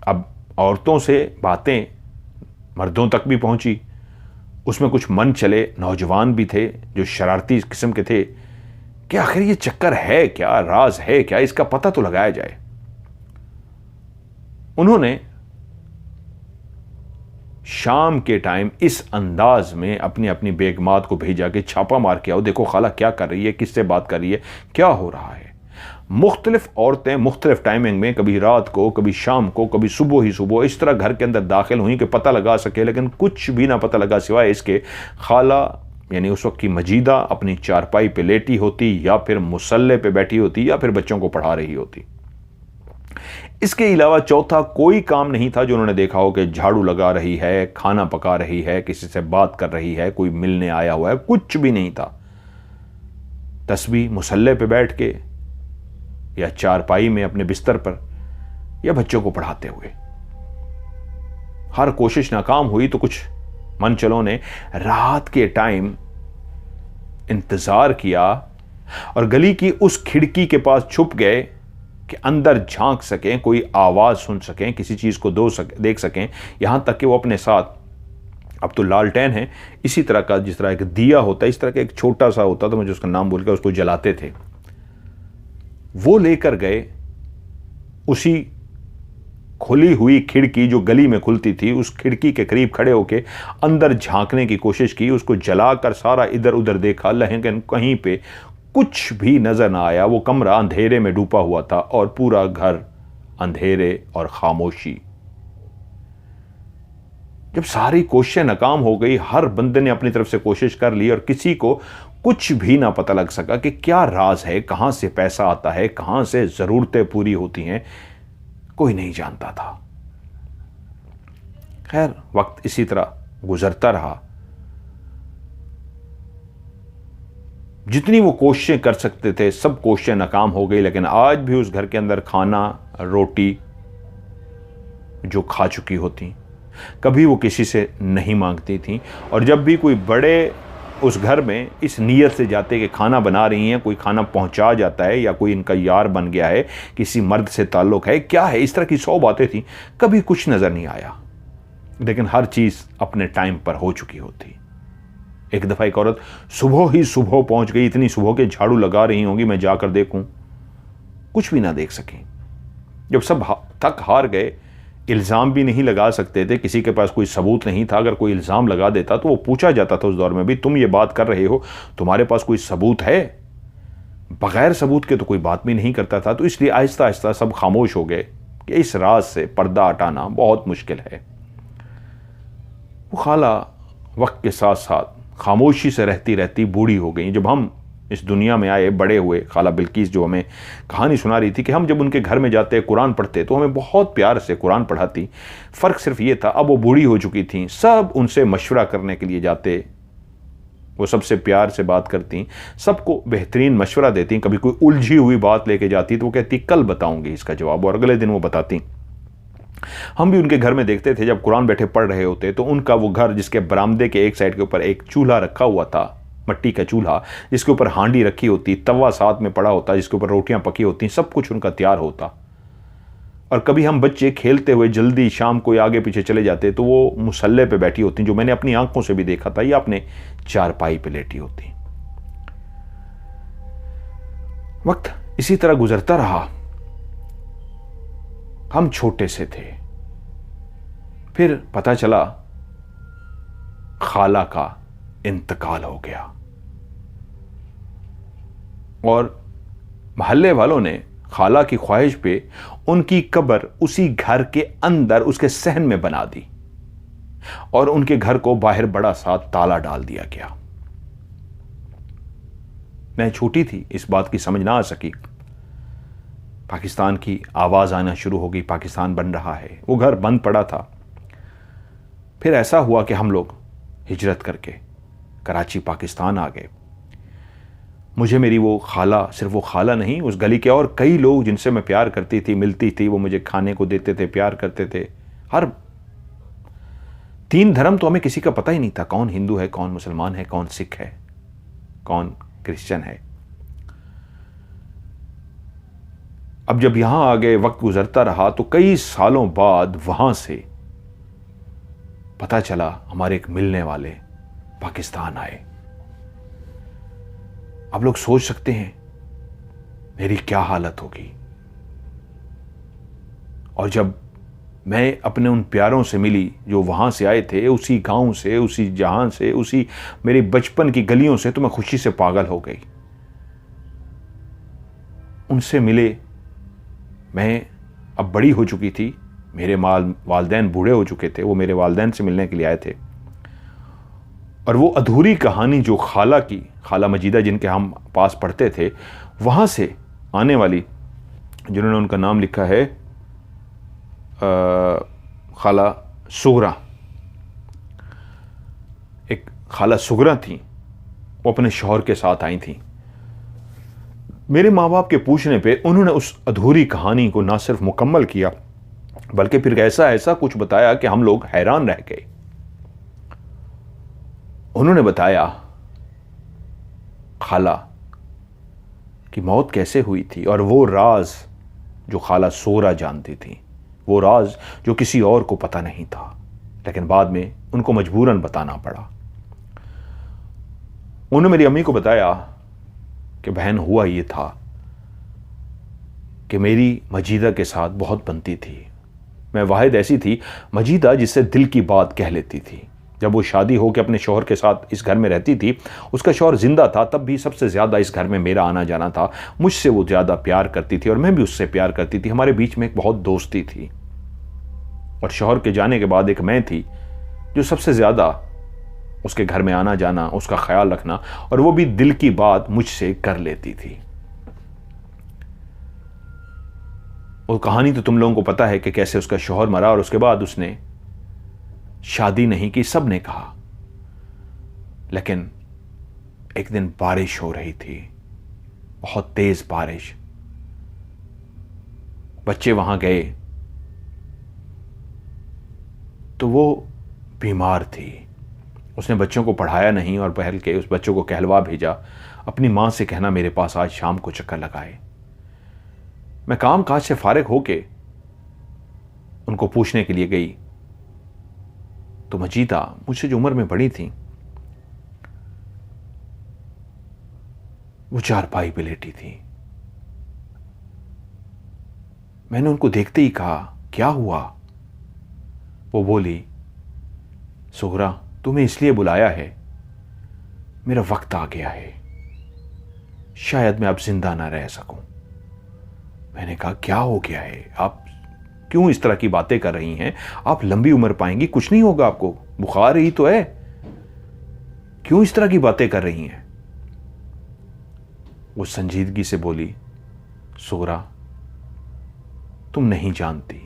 A: अब औरतों से बातें मर्दों तक भी पहुंची, उसमें कुछ मन चले नौजवान भी थे जो शरारती किस्म के थे कि आखिर ये चक्कर है क्या, राज है क्या, इसका पता तो लगाया जाए। उन्होंने शाम के टाइम इस अंदाज में अपनी अपनी बेगमात को भेजा कि छापा मार के आओ, देखो खाला क्या कर रही है, किससे बात कर रही है, क्या हो रहा है। मुख्तलिफ औरतें मुख्तलिफ टाइमिंग में, कभी रात को, कभी शाम को, कभी सुबह ही सुबह, इस तरह घर के अंदर दाखिल हुई कि पता लगा सके, लेकिन कुछ भी ना पता लगा सिवाय इसके खाला यानी उस वक्त की मजीदा अपनी चारपाई पे लेटी होती या फिर मुसल्ले पे बैठी होती या फिर बच्चों को पढ़ा रही होती। इसके अलावा चौथा कोई काम नहीं था जो उन्होंने देखा हो कि झाड़ू लगा रही है, खाना पका रही है, किसी से बात कर रही है, कोई मिलने आया हुआ है, कुछ भी नहीं था। तस्बीह मुसल्ले पे बैठ के या चारपाई में अपने बिस्तर पर या बच्चों को पढ़ाते हुए। हर कोशिश नाकाम हुई तो कुछ मनचलों ने रात के टाइम इंतजार किया और गली की उस खिड़की के पास छुप गए कि अंदर झांक सकें, कोई आवाज सुन सकें, किसी चीज को देख सकें। यहां तक कि वो अपने साथ, अब तो लालटेन है, इसी तरह का जिस तरह एक दिया होता है, इस तरह का एक छोटा सा होता था, मुझे उसका नाम भूल गया, उसको जलाते थे, वो लेकर गए। उसी खुली हुई खिड़की जो गली में खुलती थी, उस खिड़की के करीब खड़े होकर अंदर झांकने की कोशिश की, उसको जलाकर सारा इधर उधर देखा, लेकिन कहीं पे कुछ भी नजर ना आया। वो कमरा अंधेरे में डूबा हुआ था और पूरा घर अंधेरे और खामोशी। जब सारी कोशिशें नाकाम हो गई, हर बंदे ने अपनी तरफ से कोशिश कर ली और किसी को कुछ भी ना पता लग सका कि क्या राज है, कहां से पैसा आता है, कहां से जरूरतें पूरी होती हैं, कोई नहीं जानता था। खैर, वक्त इसी तरह गुजरता रहा। जितनी वो कोशिशें कर सकते थे सब कोशिशें नाकाम हो गई, लेकिन आज भी उस घर के अंदर खाना रोटी जो खा चुकी होती, कभी वो किसी से नहीं मांगती थी। और जब भी कोई बड़े उस घर में इस नीयत से जाते कि खाना बना रही हैं, कोई खाना पहुंचा जाता है या कोई इनका यार बन गया है, किसी मर्द से ताल्लुक है, क्या है, इस तरह की 100 बातें थी, कभी कुछ नजर नहीं आया। लेकिन हर चीज अपने टाइम पर हो चुकी होती। एक दफ़ा एक औरत सुबह ही सुबह पहुंच गई, इतनी सुबह के झाड़ू लगा रही होंगी, मैं जाकर देखूं, कुछ भी ना देख सकी। जब सब थक हार गए, इल्ज़ाम भी नहीं लगा सकते थे, किसी के पास कोई सबूत नहीं था। अगर कोई इल्ज़ाम लगा देता तो वो पूछा जाता था उस दौर में भी, तुम ये बात कर रहे हो, तुम्हारे पास कोई सबूत है? बगैर सबूत के तो कोई बात भी नहीं करता था। तो इसलिए आहिस्ता आहिस्ता सब खामोश हो गए कि इस राज से पर्दा हटाना बहुत मुश्किल है। वो खाला वक्त के साथ साथ खामोशी से रहती रहती बूढ़ी हो गई। जब हम इस दुनिया में आए, बड़े हुए, खाला बिल्किस जो हमें कहानी सुना रही थी कि हम जब उनके घर में जाते, कुरान पढ़ते, तो हमें बहुत प्यार से कुरान पढ़ाती। फ़र्क सिर्फ ये था, अब वो बूढ़ी हो चुकी थी, सब उनसे मशवरा करने के लिए जाते, वो सबसे प्यार से बात करती, सबको बेहतरीन मशवरा देती। कभी कोई उलझी हुई बात लेके जाती तो वो कहती कल बताऊंगी इसका जवाब, और अगले दिन वो बताती। हम भी उनके घर में देखते थे, जब कुरान बैठे पढ़ रहे होते तो उनका वो घर, जिसके बरामदे के एक साइड के ऊपर एक चूल्हा रखा हुआ था, मट्टी का चूल्हा, जिसके ऊपर हांडी रखी होती, तवा साथ में पड़ा होता, जिसके ऊपर रोटियां पकी होती, सब कुछ उनका तैयार होता। और कभी हम बच्चे खेलते हुए जल्दी शाम को आगे पीछे चले जाते तो वो मुसल्ले पे बैठी होती, जो मैंने अपनी आंखों से भी देखा था, या अपने चारपाई पे लेटी होती। वक्त इसी तरह गुजरता रहा। हम छोटे से थे, फिर पता चला खाला का इंतकाल हो गया, और मोहल्ले वालों ने खाला की ख्वाहिश पे उनकी कब्र उसी घर के अंदर उसके सहन में बना दी, और उनके घर को बाहर बड़ा सा ताला डाल दिया गया। मैं छोटी थी, इस बात की समझ ना आ सकी। पाकिस्तान की आवाज़ आना शुरू हो गई, पाकिस्तान बन रहा है, वो घर बंद पड़ा था। फिर ऐसा हुआ कि हम लोग हिजरत करके कराची पाकिस्तान आ गए। मुझे मेरी वो खाला, सिर्फ वो खाला नहीं, उस गली के और कई लोग जिनसे मैं प्यार करती थी, मिलती थी, वो मुझे खाने को देते थे, प्यार करते थे। हर 3 धर्म तो हमें किसी का पता ही नहीं था, कौन हिंदू है, कौन मुसलमान है, कौन सिख है, कौन क्रिश्चियन है। अब जब यहां आ गए, वक्त गुजरता रहा, तो कई सालों बाद वहां से पता चला हमारे एक मिलने वाले पाकिस्तान आए। अब लोग सोच सकते हैं मेरी क्या हालत होगी। और जब मैं अपने उन प्यारों से मिली जो वहां से आए थे, उसी गांव से, उसी जहां से, उसी मेरे बचपन की गलियों से, तो मैं खुशी से पागल हो गई। उनसे मिले, मैं अब बड़ी हो चुकी थी, मेरे वालदैन बूढ़े हो चुके थे, वो मेरे वालदैन से मिलने के लिए आए थे। और वो अधूरी कहानी जो खाला की, खाला मजीदा जिनके हम पास पढ़ते थे, वहाँ से आने वाली, जिन्होंने उनका नाम लिखा है खाला सुगरा, एक खाला सुगरा थी, वो अपने शौहर के साथ आई थी। मेरे माँ बाप के पूछने पे उन्होंने उस अधूरी कहानी को ना सिर्फ मुकम्मल किया, बल्कि फिर ऐसा कुछ बताया कि हम लोग हैरान रह गए। उन्होंने बताया खाला की मौत कैसे हुई थी, और वो राज जो खाला सोरा जानती थी, वो राज जो किसी और को पता नहीं था, लेकिन बाद में उनको मजबूरन बताना पड़ा। उन्होंने मेरी अम्मी को बताया कि बहन, हुआ ये था कि मेरी मजीदा के साथ बहुत बनती थी। मैं वाहिद ऐसी थी मजीदा जिससे दिल की बात कह लेती थी। जब वो शादी हो के अपने शौहर के साथ इस घर में रहती थी, उसका शौहर जिंदा था, तब भी सबसे ज़्यादा इस घर में मेरा आना जाना था। मुझसे वो ज़्यादा प्यार करती थी और मैं भी उससे प्यार करती थी। हमारे बीच में एक बहुत दोस्ती थी। और शौहर के जाने के बाद एक मैं थी जो सबसे ज़्यादा उसके घर में आना जाना, उसका ख्याल रखना, और वो भी दिल की बात मुझसे कर लेती थी। वो कहानी तो तुम लोगों को पता है कि कैसे उसका शौहर मरा और उसके बाद उसने शादी नहीं की, सब ने कहा। लेकिन एक दिन बारिश हो रही थी, बहुत तेज बारिश। बच्चे वहां गए तो वो बीमार थी। उसने बच्चों को पढ़ाया नहीं और पहल के उस बच्चों को कहलवा भेजा, अपनी मां से कहना मेरे पास आज शाम को चक्कर लगाए। मैं काम काज से फारिग होके उनको पूछने के लिए गई तो मजीदा, मुझसे जो उम्र में बड़ी थी, वो चारपाई पे लेटी थी। मैंने उनको देखते ही कहा, क्या हुआ? वो बोली, सुगरा, तुम्हें इसलिए बुलाया है, मेरा वक्त आ गया है, शायद मैं अब जिंदा ना रह सकूं। मैंने कहा, क्या हो गया है? आप क्यों इस तरह की बातें कर रही हैं? आप लंबी उम्र पाएंगी, कुछ नहीं होगा आपको, बुखार ही तो है, क्यों इस तरह की बातें कर रही हैं? वो संजीदगी से बोली, सुगरा, तुम नहीं जानती,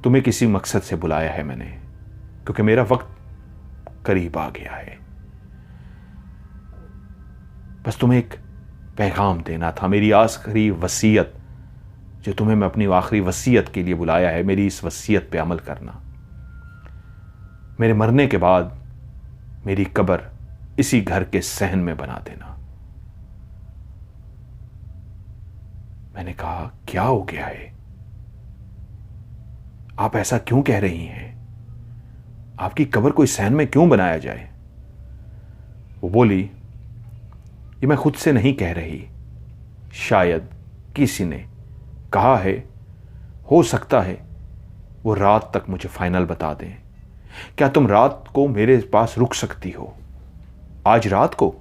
A: तुम्हें किसी मकसद से बुलाया है मैंने, क्योंकि मेरा वक्त करीब आ गया है। बस तुम्हें एक पैगाम देना था, मेरी आखिरी वसीयत, जो तुम्हें मैं अपनी आखिरी वसीयत के लिए बुलाया है, मेरी इस वसीयत पे अमल करना। मेरे मरने के बाद मेरी कब्र इसी घर के सहन में बना देना। मैंने कहा, क्या हो गया है? आप ऐसा क्यों कह रही हैं? आपकी कब्र कोई सहन में क्यों बनाया जाए? वो बोली, ये मैं खुद से नहीं कह रही, शायद किसी ने कहा है, हो सकता है वो रात तक मुझे फाइनल बता दें। क्या तुम रात को मेरे पास रुक सकती हो? आज रात को?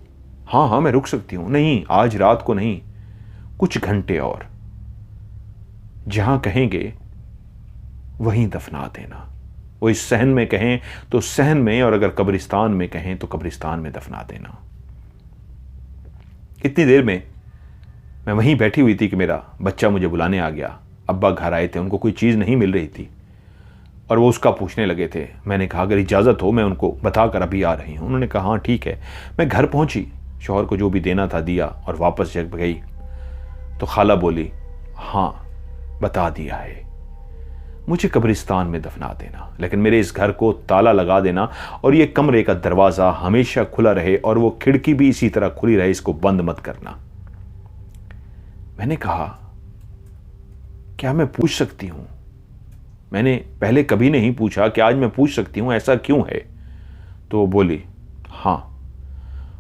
A: हाँ, मैं रुक सकती हूं। नहीं, आज रात को नहीं, कुछ घंटे और। जहां कहेंगे वहीं दफना देना। वो इस सहन में कहें तो सहन में, और अगर कब्रिस्तान में कहें तो कब्रिस्तान में दफना देना। इतनी देर में मैं वहीं बैठी हुई थी कि मेरा बच्चा मुझे बुलाने आ गया। अब्बा घर आए थे, उनको कोई चीज़ नहीं मिल रही थी और वो उसका पूछने लगे थे। मैंने कहा, अगर इजाज़त हो मैं उनको बताकर अभी आ रही हूँ। उन्होंने कहा, हाँ ठीक है। मैं घर पहुँची, शौहर को जो भी देना था दिया और वापस जब गई तो खाला बोली, हाँ बता दिया है, मुझे कब्रिस्तान में दफना देना, लेकिन मेरे इस घर को ताला लगा देना और ये कमरे का दरवाज़ा हमेशा खुला रहे और वो खिड़की भी इसी तरह खुली रहे, इसको बंद मत करना। मैंने कहा, क्या मैं पूछ सकती हूँ? मैंने पहले कभी नहीं पूछा कि आज मैं पूछ सकती हूँ, ऐसा क्यों है? तो वो बोली, हाँ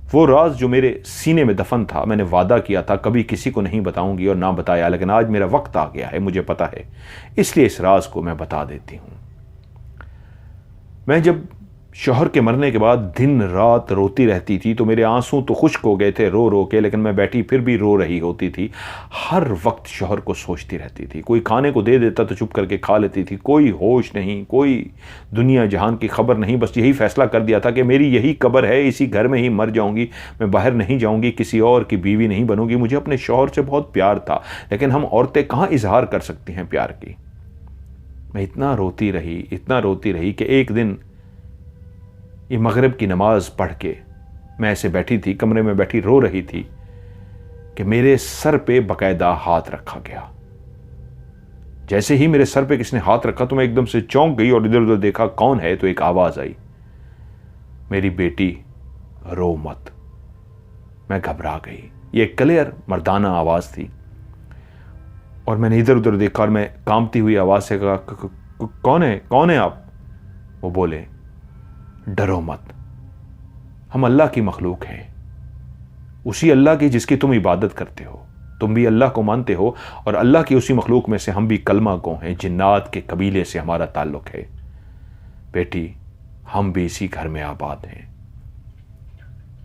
A: वो राज जो मेरे सीने में दफन था, मैंने वादा किया था कभी किसी को नहीं बताऊंगी और ना बताया, लेकिन आज मेरा वक्त आ गया है, मुझे पता है, इसलिए इस राज को मैं बता देती हूं। मैं जब शौहर के मरने के बाद दिन रात रोती रहती थी तो मेरे आंसू तो खुश्क हो गए थे रो रो के, लेकिन मैं बैठी फिर भी रो रही होती थी। हर वक्त शौहर को सोचती रहती थी। कोई खाने को दे देता तो चुप करके खा लेती थी। कोई होश नहीं, कोई दुनिया जहान की खबर नहीं। बस यही फैसला कर दिया था कि मेरी यही कब्र है, इसी घर में ही मर जाऊंगी, मैं बाहर नहीं जाऊंगी, किसी और की बीवी नहीं बनूंगी। मुझे अपने शौहर से बहुत प्यार था, लेकिन हम औरतें कहाँ इजहार कर सकती हैं प्यार की। मैं इतना रोती रही कि एक दिन ये मगरिब की नमाज पढ़ के मैं ऐसे बैठी थी, कमरे में बैठी रो रही थी कि मेरे सर पे बकायदा हाथ रखा गया। जैसे ही मेरे सर पे किसने हाथ रखा तो मैं एकदम से चौंक गई और इधर उधर देखा कौन है, तो एक आवाज आई, मेरी बेटी रो मत। मैं घबरा गई। ये क्लियर मर्दाना आवाज थी और मैंने इधर उधर देखा और मैं कांपती हुई आवाज से कहा, कौन है आप? वो बोले, डरो मत, हम अल्लाह की मखलूक हैं, उसी अल्लाह की जिसकी तुम इबादत करते हो। तुम भी अल्लाह को मानते हो और अल्लाह की उसी मखलूक में से हम भी कलमा गो हैं। जिन्नात के कबीले से हमारा ताल्लुक है। बेटी, हम भी इसी घर में आबाद हैं।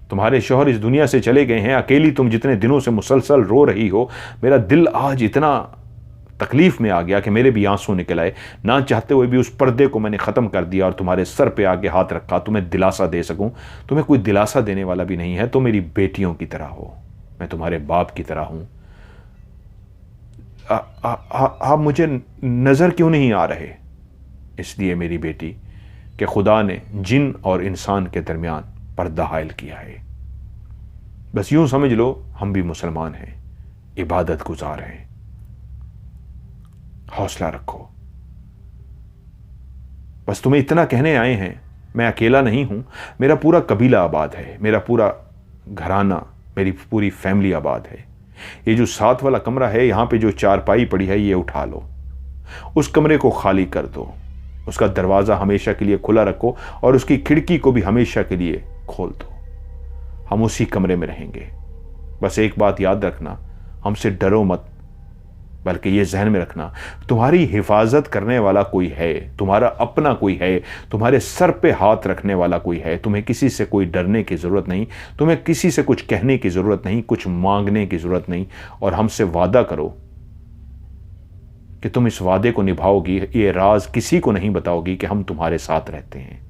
A: तुम्हारे शौहर इस दुनिया से चले गए हैं। अकेली तुम जितने दिनों से मुसलसल रो रही हो, मेरा दिल आज इतना तकलीफ में आ गया कि मेरे भी आंसू निकल आए। ना चाहते हुए भी उस पर्दे को मैंने ख़त्म कर दिया और तुम्हारे सर पे आके हाथ रखा, तुम्हें दिलासा दे सकूं। तुम्हें कोई दिलासा देने वाला भी नहीं है। तो मेरी बेटियों की तरह हो, मैं तुम्हारे बाप की तरह हूं। आप मुझे नज़र क्यों नहीं आ रहे? इसलिए मेरी बेटी कि खुदा ने जिन और इंसान के दरमियान पर्दा हायल किया है। बस यूं समझ लो, हम भी मुसलमान हैं, इबादत गुजार हैं। हौसला रखो। बस तुम्हें इतना कहने आए हैं, मैं अकेला नहीं हूं, मेरा पूरा कबीला आबाद है, मेरा पूरा घराना, मेरी पूरी फैमिली आबाद है। ये जो 7 वाला कमरा है, यहां पे जो चारपाई पड़ी है, ये उठा लो, उस कमरे को खाली कर दो, उसका दरवाजा हमेशा के लिए खुला रखो और उसकी खिड़की को भी हमेशा के लिए खोल दो। हम उसी कमरे में रहेंगे। बस एक बात याद रखना, हमसे डरो मत, बल्कि ये जहन में रखना तुम्हारी हिफाजत करने वाला कोई है, तुम्हारा अपना कोई है, तुम्हारे सर पे हाथ रखने वाला कोई है। तुम्हें किसी से कोई डरने की ज़रूरत नहीं, तुम्हें किसी से कुछ कहने की ज़रूरत नहीं, कुछ मांगने की ज़रूरत नहीं। और हमसे वादा करो कि तुम इस वादे को निभाओगी, ये राज किसी को नहीं बताओगी कि हम तुम्हारे साथ रहते हैं।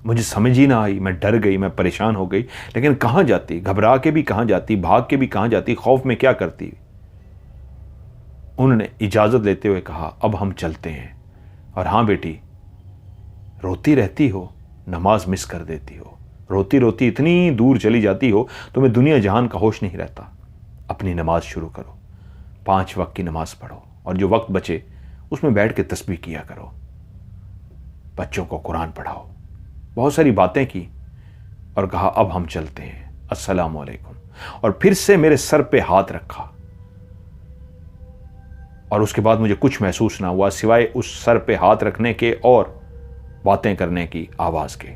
A: मुझे समझ ही ना आई, मैं डर गई, मैं परेशान हो गई, लेकिन कहाँ जाती, घबरा के भी कहाँ जाती, भाग के भी कहाँ जाती, खौफ में क्या करती। उन्होंने इजाज़त लेते हुए कहा, अब हम चलते हैं। और हाँ बेटी, रोती रहती हो, नमाज मिस कर देती हो, रोती रोती इतनी दूर चली जाती हो, तुम्हें दुनिया जहान का होश नहीं रहता। अपनी नमाज शुरू करो, 5 वक्त की नमाज पढ़ो, और जो वक्त बचे उसमें बैठ के तस्बीह किया करो, बच्चों को कुरान पढ़ाओ। बहुत सारी बातें की और कहा, अब हम चलते हैं, अस्सलाम वालेकुम। और फिर से मेरे सर पे हाथ रखा, और उसके बाद मुझे कुछ महसूस ना हुआ सिवाय उस सर पे हाथ रखने के और बातें करने की आवाज के।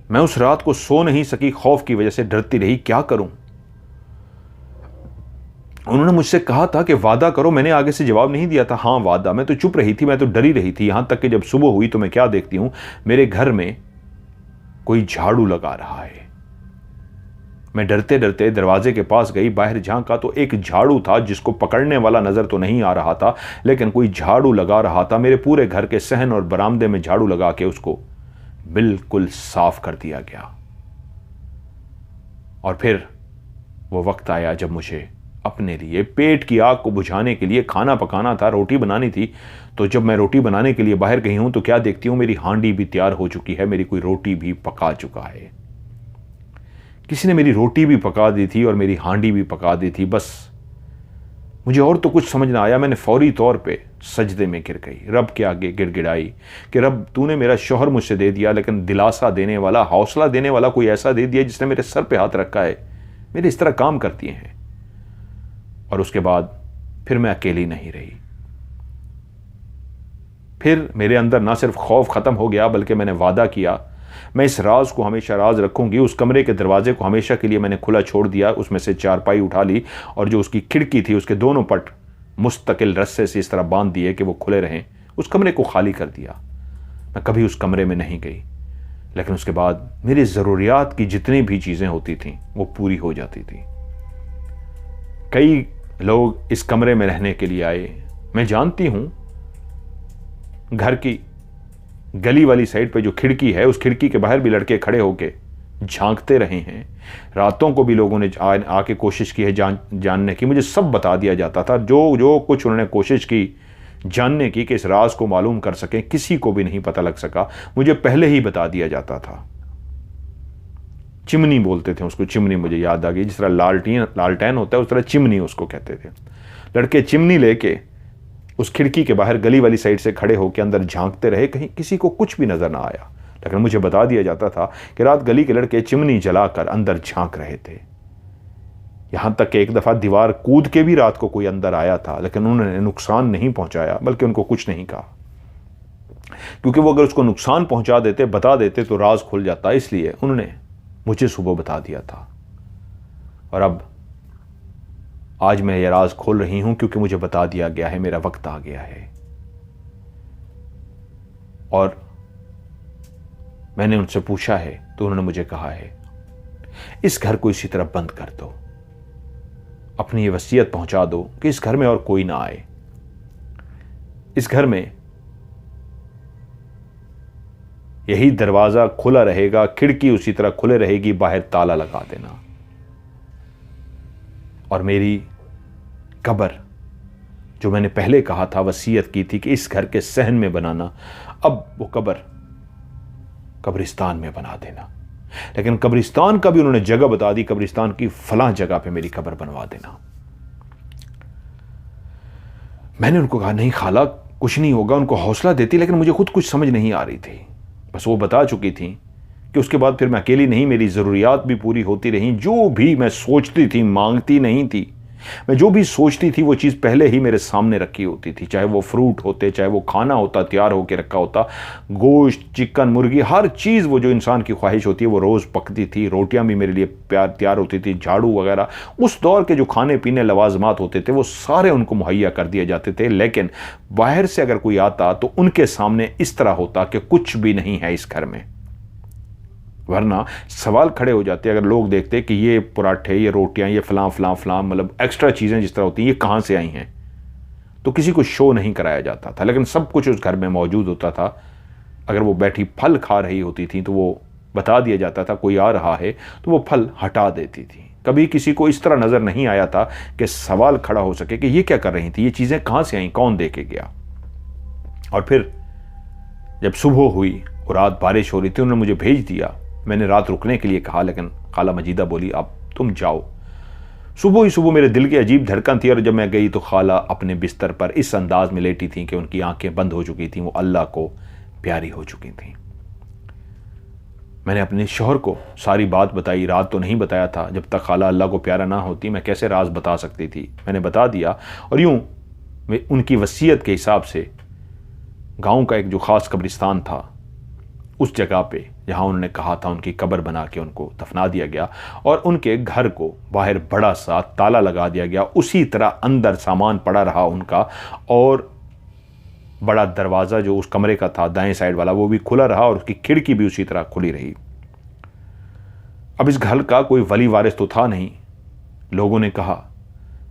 A: मैं उस रात को सो नहीं सकी, खौफ की वजह से डरती रही, क्या करूं। उन्होंने मुझसे कहा था कि वादा करो, मैंने आगे से जवाब नहीं दिया था, हाँ वादा। मैं तो चुप रही थी, मैं तो डरी रही थी। यहां तक कि जब सुबह हुई तो मैं क्या देखती हूं, मेरे घर में कोई झाड़ू लगा रहा है। मैं डरते डरते दरवाजे के पास गई, बाहर झांका तो एक झाड़ू था जिसको पकड़ने वाला नजर तो नहीं आ रहा था, लेकिन कोई झाड़ू लगा रहा था। मेरे पूरे घर के सहन और बरामदे में झाड़ू लगा के उसको बिल्कुल साफ कर दिया गया। और फिर वो वक्त आया जब मुझे अपने लिए पेट की आग को बुझाने के लिए खाना पकाना था, रोटी बनानी थी। तो जब मैं रोटी बनाने के लिए बाहर गई हूं तो क्या देखती हूं, मेरी हांडी भी तैयार हो चुकी है, मेरी कोई रोटी भी पका चुका है। किसी ने मेरी रोटी भी पका दी थी और मेरी हांडी भी पका दी थी। बस मुझे और तो कुछ समझ ना आया। मैंने फौरी तौर पे सजदे में गिर गई, रब के आगे गिड़गिड़ाई कि रब, तूने मेरा शौहर मुझसे दे दिया, लेकिन दिलासा देने वाला, हौसला देने वाला कोई ऐसा दे दिया जिसने मेरे सर पे हाथ रखा है, मेरे इस तरह काम करती हैं। और उसके बाद फिर मैं अकेली नहीं रही। फिर मेरे अंदर ना सिर्फ खौफ खत्म हो गया, बल्कि मैंने वादा किया मैं इस राज को हमेशा राज रखूंगी। उस कमरे के दरवाजे को हमेशा के लिए मैंने खुला छोड़ दिया, उसमें से चारपाई उठा ली और जो उसकी खिड़की थी उसके दोनों पट मुस्तकिल रस्से से इस तरह बांध दिए कि वो खुले रहें। उस कमरे को खाली कर दिया। मैं कभी उस कमरे में नहीं गई, लेकिन उसके बाद मेरी ज़रूरियात की जितनी भी चीज़ें होती थीं वो पूरी हो जाती थी। कई लोग इस कमरे में रहने के लिए आए। मैं जानती हूं, घर की गली वाली साइड पे जो खिड़की है, उस खिड़की के बाहर भी लड़के खड़े होके झांकते रहे हैं। रातों को भी लोगों ने आके कोशिश की है जानने की। मुझे सब बता दिया जाता था, जो कुछ उन्होंने कोशिश की जानने की कि इस राज को मालूम कर सकें, किसी को भी नहीं पता लग सका। मुझे पहले ही बता दिया जाता था। चिमनी बोलते थे उसको, चिमनी मुझे याद आ गई। जिस तरह लालटेन होता है उस तरह चिमनी उसको कहते थे। लड़के चिमनी लेके उस खिड़की के बाहर गली वाली साइड से खड़े होकर अंदर झांकते रहे, कहीं किसी को कुछ भी नजर ना आया। लेकिन मुझे बता दिया जाता था कि रात गली के लड़के चिमनी जलाकर अंदर झांक रहे थे। यहां तक कि एक दफा दीवार कूद के भी रात को कोई अंदर आया था, लेकिन उन्होंने नुकसान नहीं पहुंचाया, बल्कि उनको कुछ नहीं कहा, क्योंकि वो अगर उसको नुकसान पहुंचा देते, बता देते तो राज खुल जाता। इसलिए उन्होंने मुझे सुबह बता दिया था। और अब आज मैं ये राज खोल रही हूं क्योंकि मुझे बता दिया गया है, मेरा वक्त आ गया है। और मैंने उनसे पूछा है तो उन्होंने मुझे कहा है, इस घर को इसी तरह बंद कर दो, अपनी ये वसीयत पहुंचा दो कि इस घर में और कोई ना आए। इस घर में यही दरवाजा खुला रहेगा, खिड़की उसी तरह खुले रहेगी, बाहर ताला लगा देना। और मेरी कब्र, जो मैंने पहले कहा था, वसीयत की थी कि इस घर के सहन में बनाना, अब वो कब्र कब्रिस्तान में बना देना। लेकिन कब्रिस्तान का भी उन्होंने जगह बता दी, कब्रिस्तान की फलां जगह पे मेरी कब्र बनवा देना। मैंने उनको कहा, नहीं खाला, कुछ नहीं होगा। उनको हौसला देती, लेकिन मुझे खुद कुछ समझ नहीं आ रही थी। बस वो बता चुकी थी कि उसके बाद फिर मैं अकेली नहीं, मेरी ज़रूरियात भी पूरी होती रहीं। जो भी मैं सोचती थी, मांगती नहीं थी, मैं जो भी सोचती थी वो चीज़ पहले ही मेरे सामने रखी होती थी, चाहे वो फ्रूट होते, चाहे वो खाना होता तैयार होकर रखा होता, गोश्त, चिकन, मुर्गी, हर चीज़ वो जो इंसान की ख्वाहिश होती है वो रोज़ पकती थी। रोटियां भी मेरे लिए तैयार होती थी, झाड़ू वगैरह, उस दौर के जो खाने पीने लवाजमात होते थे वो सारे उनको मुहैया कर दिए जाते थे। लेकिन बाहर से अगर कोई आता तो उनके सामने इस तरह होता कि कुछ भी नहीं है इस घर में। वरना सवाल खड़े हो जाते अगर लोग देखते कि ये पराठे, ये रोटियां, ये फलां फलां फलां, मतलब एक्स्ट्रा चीज़ें जिस तरह होती हैं, ये कहाँ से आई हैं। तो किसी को शो नहीं कराया जाता था, लेकिन सब कुछ उस घर में मौजूद होता था। अगर वो बैठी फल खा रही होती थी तो वो बता दिया जाता था कोई आ रहा है, तो वो फल हटा देती थी। कभी किसी को इस तरह नज़र नहीं आया था कि सवाल खड़ा हो सके कि ये क्या कर रही थी, ये चीज़ें कहाँ से आई, कौन दे के गया। और फिर जब सुबह हुई और रात बारिश हो रही थी, उन्होंने मुझे भेज दिया। मैंने रात रुकने के लिए कहा, लेकिन खाला मजीदा बोली अब तुम जाओ। सुबह ही सुबह मेरे दिल की अजीब धड़कन थी, और जब मैं गई तो खाला अपने बिस्तर पर इस अंदाज में लेटी थी कि उनकी आंखें बंद हो चुकी थीं, वो अल्लाह को प्यारी हो चुकी थीं। मैंने अपने शौहर को सारी बात बताई, रात तो नहीं बताया था। जब तक खाला अल्लाह को प्यारा ना होती मैं कैसे राज बता सकती थी। मैंने बता दिया, और यूं उनकी वसीयत के हिसाब से गांव का एक जो ख़ास कब्रिस्तान था उस जगह पे जहां उन्होंने कहा था उनकी कब्र बना के उनको दफना दिया गया, और उनके घर को बाहर बड़ा सा ताला लगा दिया गया। उसी तरह अंदर सामान पड़ा रहा उनका, और बड़ा दरवाज़ा जो उस कमरे का था दाएं साइड वाला वो भी खुला रहा, और उसकी खिड़की भी उसी तरह खुली रही। अब इस घर का कोई वली वारिस तो था नहीं। लोगों ने कहा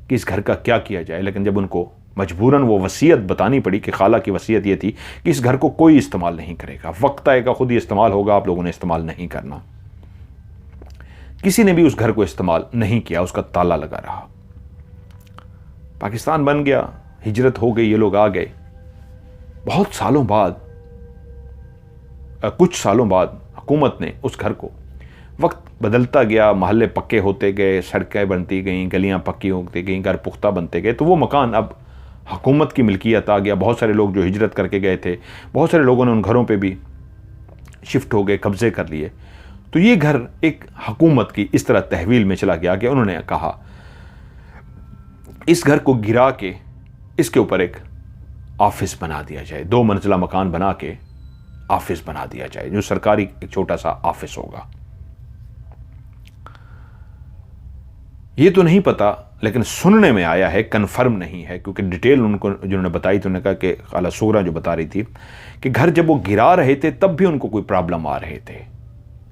A: कि इस घर का क्या किया जाए, लेकिन जब उनको मजबूरन वो वसीयत बतानी पड़ी कि खाला की वसीयत ये थी कि इस घर को कोई इस्तेमाल नहीं करेगा, वक्त आएगा खुद ही इस्तेमाल होगा, आप लोगों ने इस्तेमाल नहीं करना। किसी ने भी उस घर को इस्तेमाल नहीं किया, उसका ताला लगा रहा। पाकिस्तान बन गया, हिजरत हो गई, ये लोग आ गए। बहुत सालों बाद, कुछ सालों बाद हुकूमत ने उस घर को, वक्त बदलता गया, महल्ले पक्के होते गए, सड़कें बनती गईं, गलियां पक्की होती गईं, घर पुख्ता बनते गए, तो वो मकान अब हुकूमत की मिल्कियत आ गया। बहुत सारे लोग जो हिजरत करके गए थे, बहुत सारे लोगों ने उन घरों पे भी शिफ्ट हो गए, कब्जे कर लिए। तो ये घर एक हुकूमत की इस तरह तहवील में चला गया कि उन्होंने कहा इस घर को गिरा के इसके ऊपर एक ऑफिस बना दिया जाए, 2 मंजिला मकान बना के ऑफिस बना दिया जाए, जो सरकारी एक छोटा सा ऑफिस होगा। ये तो नहीं पता, लेकिन सुनने में आया है, कंफर्म नहीं है, क्योंकि डिटेल उनको जिन्होंने बताई तो उन्होंने कहा कि खाला सुगरा जो बता रही थी कि घर जब वो गिरा रहे थे तब भी उनको कोई प्रॉब्लम आ रहे थे।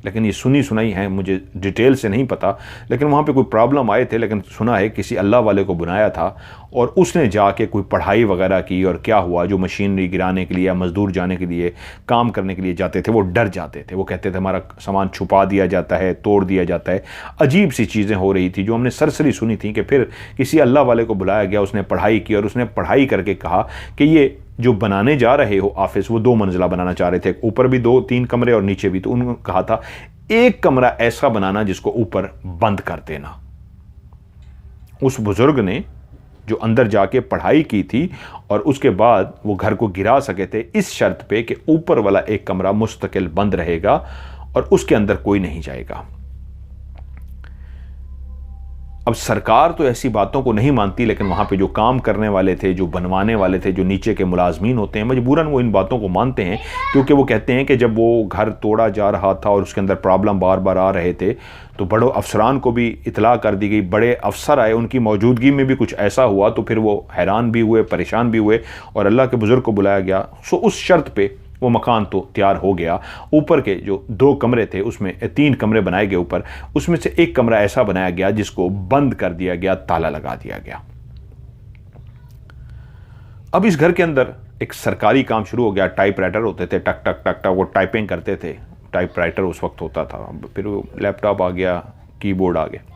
A: लेकिन ये सुनी सुनाई है, मुझे डिटेल से नहीं पता, लेकिन वहाँ पे कोई प्रॉब्लम आए थे। लेकिन सुना है किसी अल्लाह वाले को बुलाया था और उसने जाके कोई पढ़ाई वगैरह की, और क्या हुआ, जो मशीनरी गिराने के लिए या मजदूर जाने के लिए, काम करने के लिए जाते थे, वो डर जाते थे। वो कहते थे हमारा सामान छुपा दिया जाता है, तोड़ दिया जाता है। अजीब सी चीज़ें हो रही थी जो हमने सरसरी सुनी थी। कि फिर किसी अल्लाह वाले को बुलाया गया, उसने पढ़ाई की, और उसने पढ़ाई करके कहा कि ये जो बनाने जा रहे हो ऑफिस, वो 2 मंजिला बनाना चाह रहे थे, ऊपर भी 2-3 कमरे और नीचे भी। तो उन्होंने कहा था एक कमरा ऐसा बनाना जिसको ऊपर बंद कर देना। उस बुजुर्ग ने जो अंदर जाके पढ़ाई की थी और उसके बाद वो घर को गिरा सके थे, इस शर्त पे कि ऊपर वाला एक कमरा मुस्तकिल बंद रहेगा और उसके अंदर कोई नहीं जाएगा। अब सरकार तो ऐसी बातों को नहीं मानती, लेकिन वहां पे जो काम करने वाले थे, जो बनवाने वाले थे, जो नीचे के मुलाजमीन होते हैं, मजबूरन वो इन बातों को मानते हैं। क्योंकि वो कहते हैं कि जब वो घर तोड़ा जा रहा था और उसके अंदर प्रॉब्लम बार बार आ रहे थे, तो बड़े अफसरान को भी इतला कर दी गई, बड़े अफसर आए, उनकी मौजूदगी में भी कुछ ऐसा हुआ, तो फिर वो हैरान भी हुए, परेशान भी हुए, और अल्लाह के बुजुर्ग को बुलाया गया। सो उस शर्त पे वो मकान तो तैयार हो गया। ऊपर के जो 2 कमरे थे, उसमें 3 कमरे बनाए गए ऊपर, उसमें से एक कमरा ऐसा बनाया गया जिसको बंद कर दिया गया, ताला लगा दिया गया। अब इस घर के अंदर एक सरकारी काम शुरू हो गया। टाइपराइटर होते थे, टक टक टक टक, वो टाइपिंग करते थे। टाइपराइटर उस वक्त होता था, फिर वो लैपटॉप आ गया, कीबोर्ड आ गया।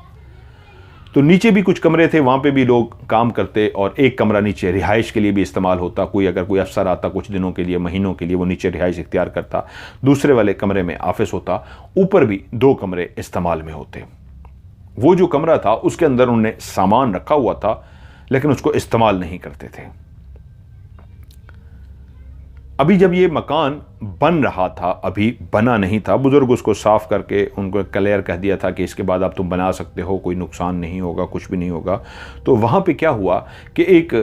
A: तो नीचे भी कुछ कमरे थे, वहाँ पे भी लोग काम करते, और एक कमरा नीचे रिहाइश के लिए भी इस्तेमाल होता। अगर कोई अफसर आता कुछ दिनों के लिए, महीनों के लिए, वो नीचे रिहाइश इख्तियार करता। दूसरे वाले कमरे में ऑफिस होता। ऊपर भी 2 कमरे इस्तेमाल में होते। वो जो कमरा था उसके अंदर उन्होंने सामान रखा हुआ था, लेकिन उसको इस्तेमाल नहीं करते थे। अभी जब ये मकान बन रहा था, अभी बना नहीं था, बुजुर्ग उसको साफ करके उनको क्लियर कह दिया था कि इसके बाद आप तुम बना सकते हो, कोई नुकसान नहीं होगा, कुछ भी नहीं होगा। तो वहाँ पे क्या हुआ कि एक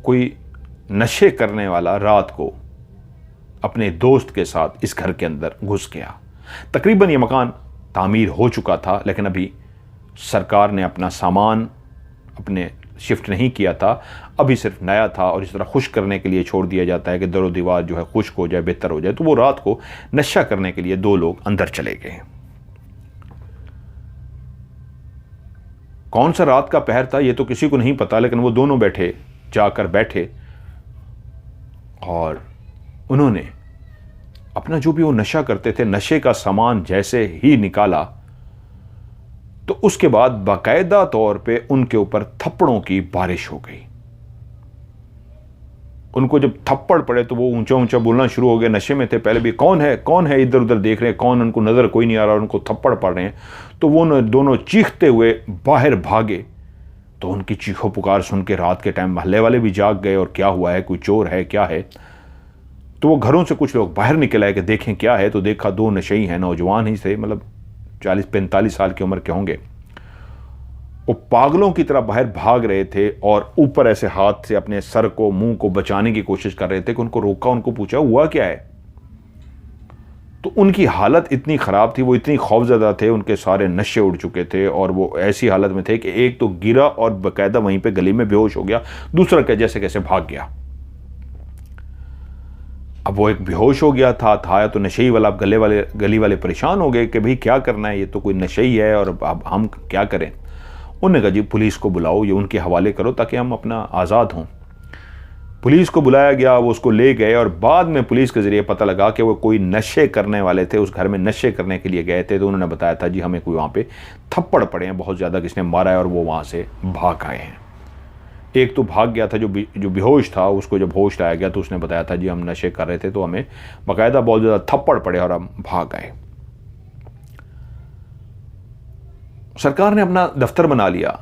A: कोई नशे करने वाला रात को अपने दोस्त के साथ इस घर के अंदर घुस गया। तकरीबन ये मकान तामीर हो चुका था, लेकिन अभी सरकार ने अपना सामान अपने शिफ्ट नहीं किया था, अभी सिर्फ नया था और इस तरह खुश करने के लिए छोड़ दिया जाता है कि दरो दीवार जो है खुश्क हो जाए, बेहतर हो जाए। तो वो रात को नशा करने के लिए दो लोग अंदर चले गए। कौन सा रात का पहर था ये तो किसी को नहीं पता, लेकिन वो दोनों जाकर बैठे और उन्होंने अपना जो भी वो नशा करते थे, नशे का सामान जैसे ही निकाला तो उसके बाद बाकायदा तौर पे उनके ऊपर थप्पड़ों की बारिश हो गई। उनको जब थप्पड़ पड़े तो वो ऊंचा ऊंचा बोलना शुरू हो गए। नशे में थे पहले भी, कौन है, इधर उधर देख रहे हैं, कौन, उनको नजर कोई नहीं आ रहा, उनको थप्पड़ पड़ रहे हैं। तो वो दोनों चीखते हुए बाहर भागे। तो उनकी चीखों पुकार सुन के रात के टाइम मोहल्ले वाले भी जाग गए और क्या हुआ है, कोई चोर है, क्या है। तो वो घरों से कुछ लोग बाहर निकल आए कि देखें क्या है। तो देखा दो नशेई हैं, नौजवान ही थे, मतलब 40-45 साल की उम्र के होंगे। वो पागलों की तरह बाहर भाग रहे थे और ऊपर ऐसे हाथ से अपने सर को, मुंह को बचाने की कोशिश कर रहे थे कि उनको रोका, उनको पूछा हुआ क्या है। तो उनकी हालत इतनी ख़राब थी, वो इतनी खौफजदा थे, उनके सारे नशे उड़ चुके थे और वो ऐसी हालत में थे कि एक तो गिरा और बाकायदा वहीं पे गली में बेहोश हो गया, दूसरा क्या जैसे कैसे भाग गया। अब वो एक बेहोश हो गया था तो नशेई वाला, अब गली वाले परेशान हो गए कि भाई क्या करना है, ये तो कोई नशेई है और अब हम क्या करें। उन्होंने कहा जी पुलिस को बुलाओ, ये उनके हवाले करो ताकि हम अपना आज़ाद हों। पुलिस को बुलाया गया, वो उसको ले गए और बाद में पुलिस के ज़रिए पता लगा कि वो कोई नशे करने वाले थे, उस घर में नशे करने के लिए गए थे। तो उन्होंने बताया था जी हमें कोई वहाँ पे थप्पड़ पड़े हैं बहुत ज़्यादा, किसने मारा है और वो वहाँ से भाग आए हैं। एक तो भाग गया था जो बेहोश था, उसको जब होश लाया गया तो उसने बताया था जी हम नशे कर रहे थे तो हमें बाकायदा बहुत ज़्यादा थप्पड़ पड़े और हम भाग आए। सरकार ने अपना दफ्तर बना लिया,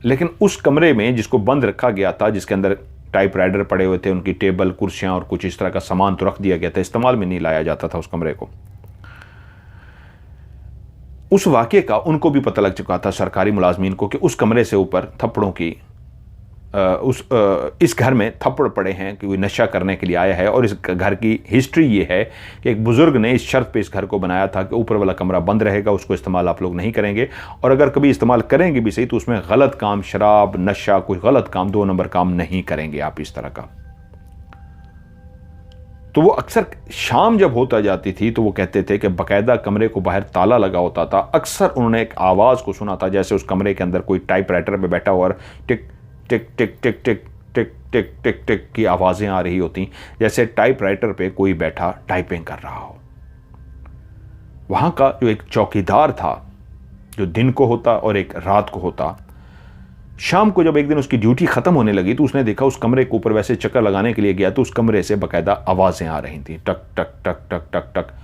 A: लेकिन उस कमरे में जिसको बंद रखा गया था, जिसके अंदर टाइपराइटर पड़े हुए थे, उनकी टेबल, कुर्सियां और कुछ इस तरह का सामान तो रख दिया गया था, इस्तेमाल में नहीं लाया जाता था उस कमरे को। उस वाक़े का उनको भी पता लग चुका था, सरकारी मुलाजमीन को, कि उस कमरे से ऊपर थप्पड़ों की इस घर में थप्पड़ पड़े हैं कि कोई नशा करने के लिए आया है। और इस घर की हिस्ट्री ये है कि एक बुज़ुर्ग ने इस शर्त पे इस घर को बनाया था कि ऊपर वाला कमरा बंद रहेगा, उसको इस्तेमाल आप लोग नहीं करेंगे, और अगर कभी इस्तेमाल करेंगे भी सही तो उसमें गलत काम, शराब, नशा, कोई गलत काम, 2 नंबर काम नहीं करेंगे आप इस तरह का। तो वो अक्सर शाम जब होता जाती थी तो वो कहते थे कि बाकायदा कमरे को बाहर ताला लगा होता था। अक्सर उन्होंने एक आवाज़ को सुना था जैसे उस कमरे के अंदर कोई टाइपराइटर पे बैठा हुआ, टिक टिक टिक टिक टिक टिक टिक टिक टिक की आवाज़ें आ रही होती, जैसे टाइपराइटर पे कोई बैठा टाइपिंग कर रहा हो। वहाँ का जो एक चौकीदार था, जो दिन को होता और एक रात को होता, शाम को जब एक दिन उसकी ड्यूटी ख़त्म होने लगी तो उसने देखा उस कमरे के ऊपर वैसे चक्कर लगाने के लिए गया तो उस कमरे से बाकायदा आवाज़ें आ रही थी, टक टक टक टक टक टक।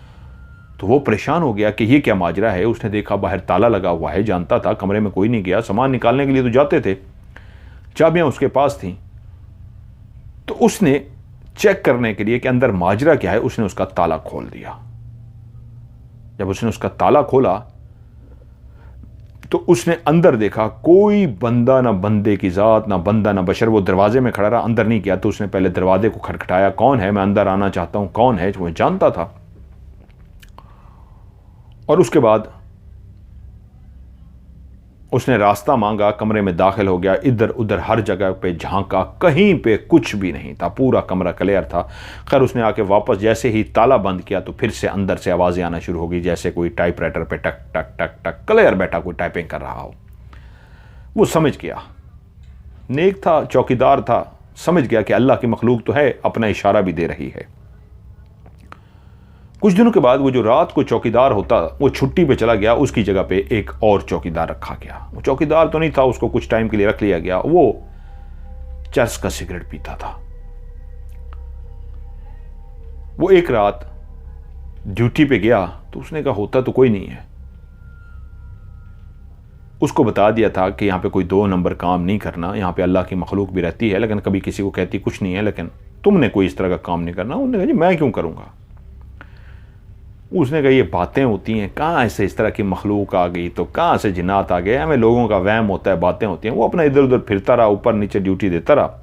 A: तो वो परेशान हो गया कि ये क्या माजरा है। उसने देखा बाहर ताला लगा हुआ है, जानता था कमरे में कोई नहीं गया, सामान निकालने के लिए तो जाते थे, चाबियां उसके पास थी। तो उसने चेक करने के लिए कि अंदर माजरा क्या है, उसने उसका ताला खोल दिया। जब उसने उसका ताला खोला तो उसने अंदर देखा कोई बंदा, ना बंदे की जात, ना बंदा ना बशर। वो दरवाजे में खड़ा रहा, अंदर नहीं गया। तो उसने पहले दरवाजे को खटखटाया, कौन है, मैं अंदर आना चाहता हूं, कौन है। वो जानता था। और उसके बाद उसने रास्ता मांगा, कमरे में दाखिल हो गया, इधर उधर हर जगह पे झांका, कहीं पे कुछ भी नहीं था, पूरा कमरा क्लियर था। खैर उसने आके वापस जैसे ही ताला बंद किया तो फिर से अंदर से आवाज़ें आना शुरू हो गई, जैसे कोई टाइपराइटर पे टक टक टक टक क्लियर बैठा कोई टाइपिंग कर रहा हो। वो समझ गया, नेक था, चौकीदार था, समझ गया कि अल्लाह की मखलूक तो है, अपना इशारा भी दे रही है। कुछ दिनों के बाद वो जो रात को चौकीदार होता वो छुट्टी पे चला गया, उसकी जगह पे एक और चौकीदार रखा गया। वो चौकीदार तो नहीं था, उसको कुछ टाइम के लिए रख लिया गया। वो चर्च का सिगरेट पीता था। वो एक रात ड्यूटी पे गया तो उसने कहा होता तो कोई नहीं है, उसको बता दिया था कि यहाँ पे कोई 2 नंबर काम नहीं करना, यहाँ पे अल्लाह की मखलूक भी रहती है लेकिन कभी किसी को कहती कुछ नहीं है, लेकिन तुमने कोई इस तरह का काम नहीं करना। उन्होंने कहा जी मैं क्यों करूँगा। उसने कहा ये बातें होती हैं, कहाँ से इस तरह की मखलूक आ गई, तो कहाँ से जिन्नात आ गए, हमें लोगों का वहम होता है, बातें होती हैं। वो अपना इधर उधर फिरता रहा, ऊपर नीचे ड्यूटी देता रहा।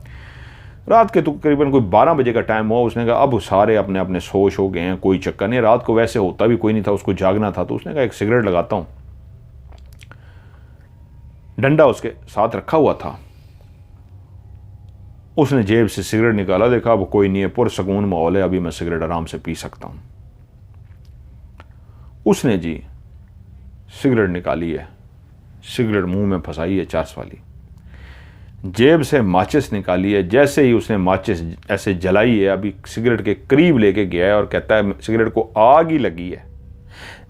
A: रात के तो करीबन कोई 12 बजे का टाइम हुआ। उसने कहा अब सारे अपने अपने सोच हो गए हैं, कोई चक्कर नहीं। रात को वैसे होता भी कोई नहीं था, उसको जागना था। तो उसने कहा एक सिगरेट लगाता हूँ। डंडा उसके साथ रखा हुआ था। उसने जेब से सिगरेट निकाला, देखा अब कोई नहीं है, पुरसकून माहौल है, अभी मैं सिगरेट आराम से पी सकता हूँ। उसने जी सिगरेट निकाली है, सिगरेट मुंह में फंसाई है चार्स वाली, जेब से माचिस निकाली है। जैसे ही उसने माचिस ऐसे जलाई है, अभी सिगरेट के करीब लेके गया है और कहता है सिगरेट को आग ही लगी है।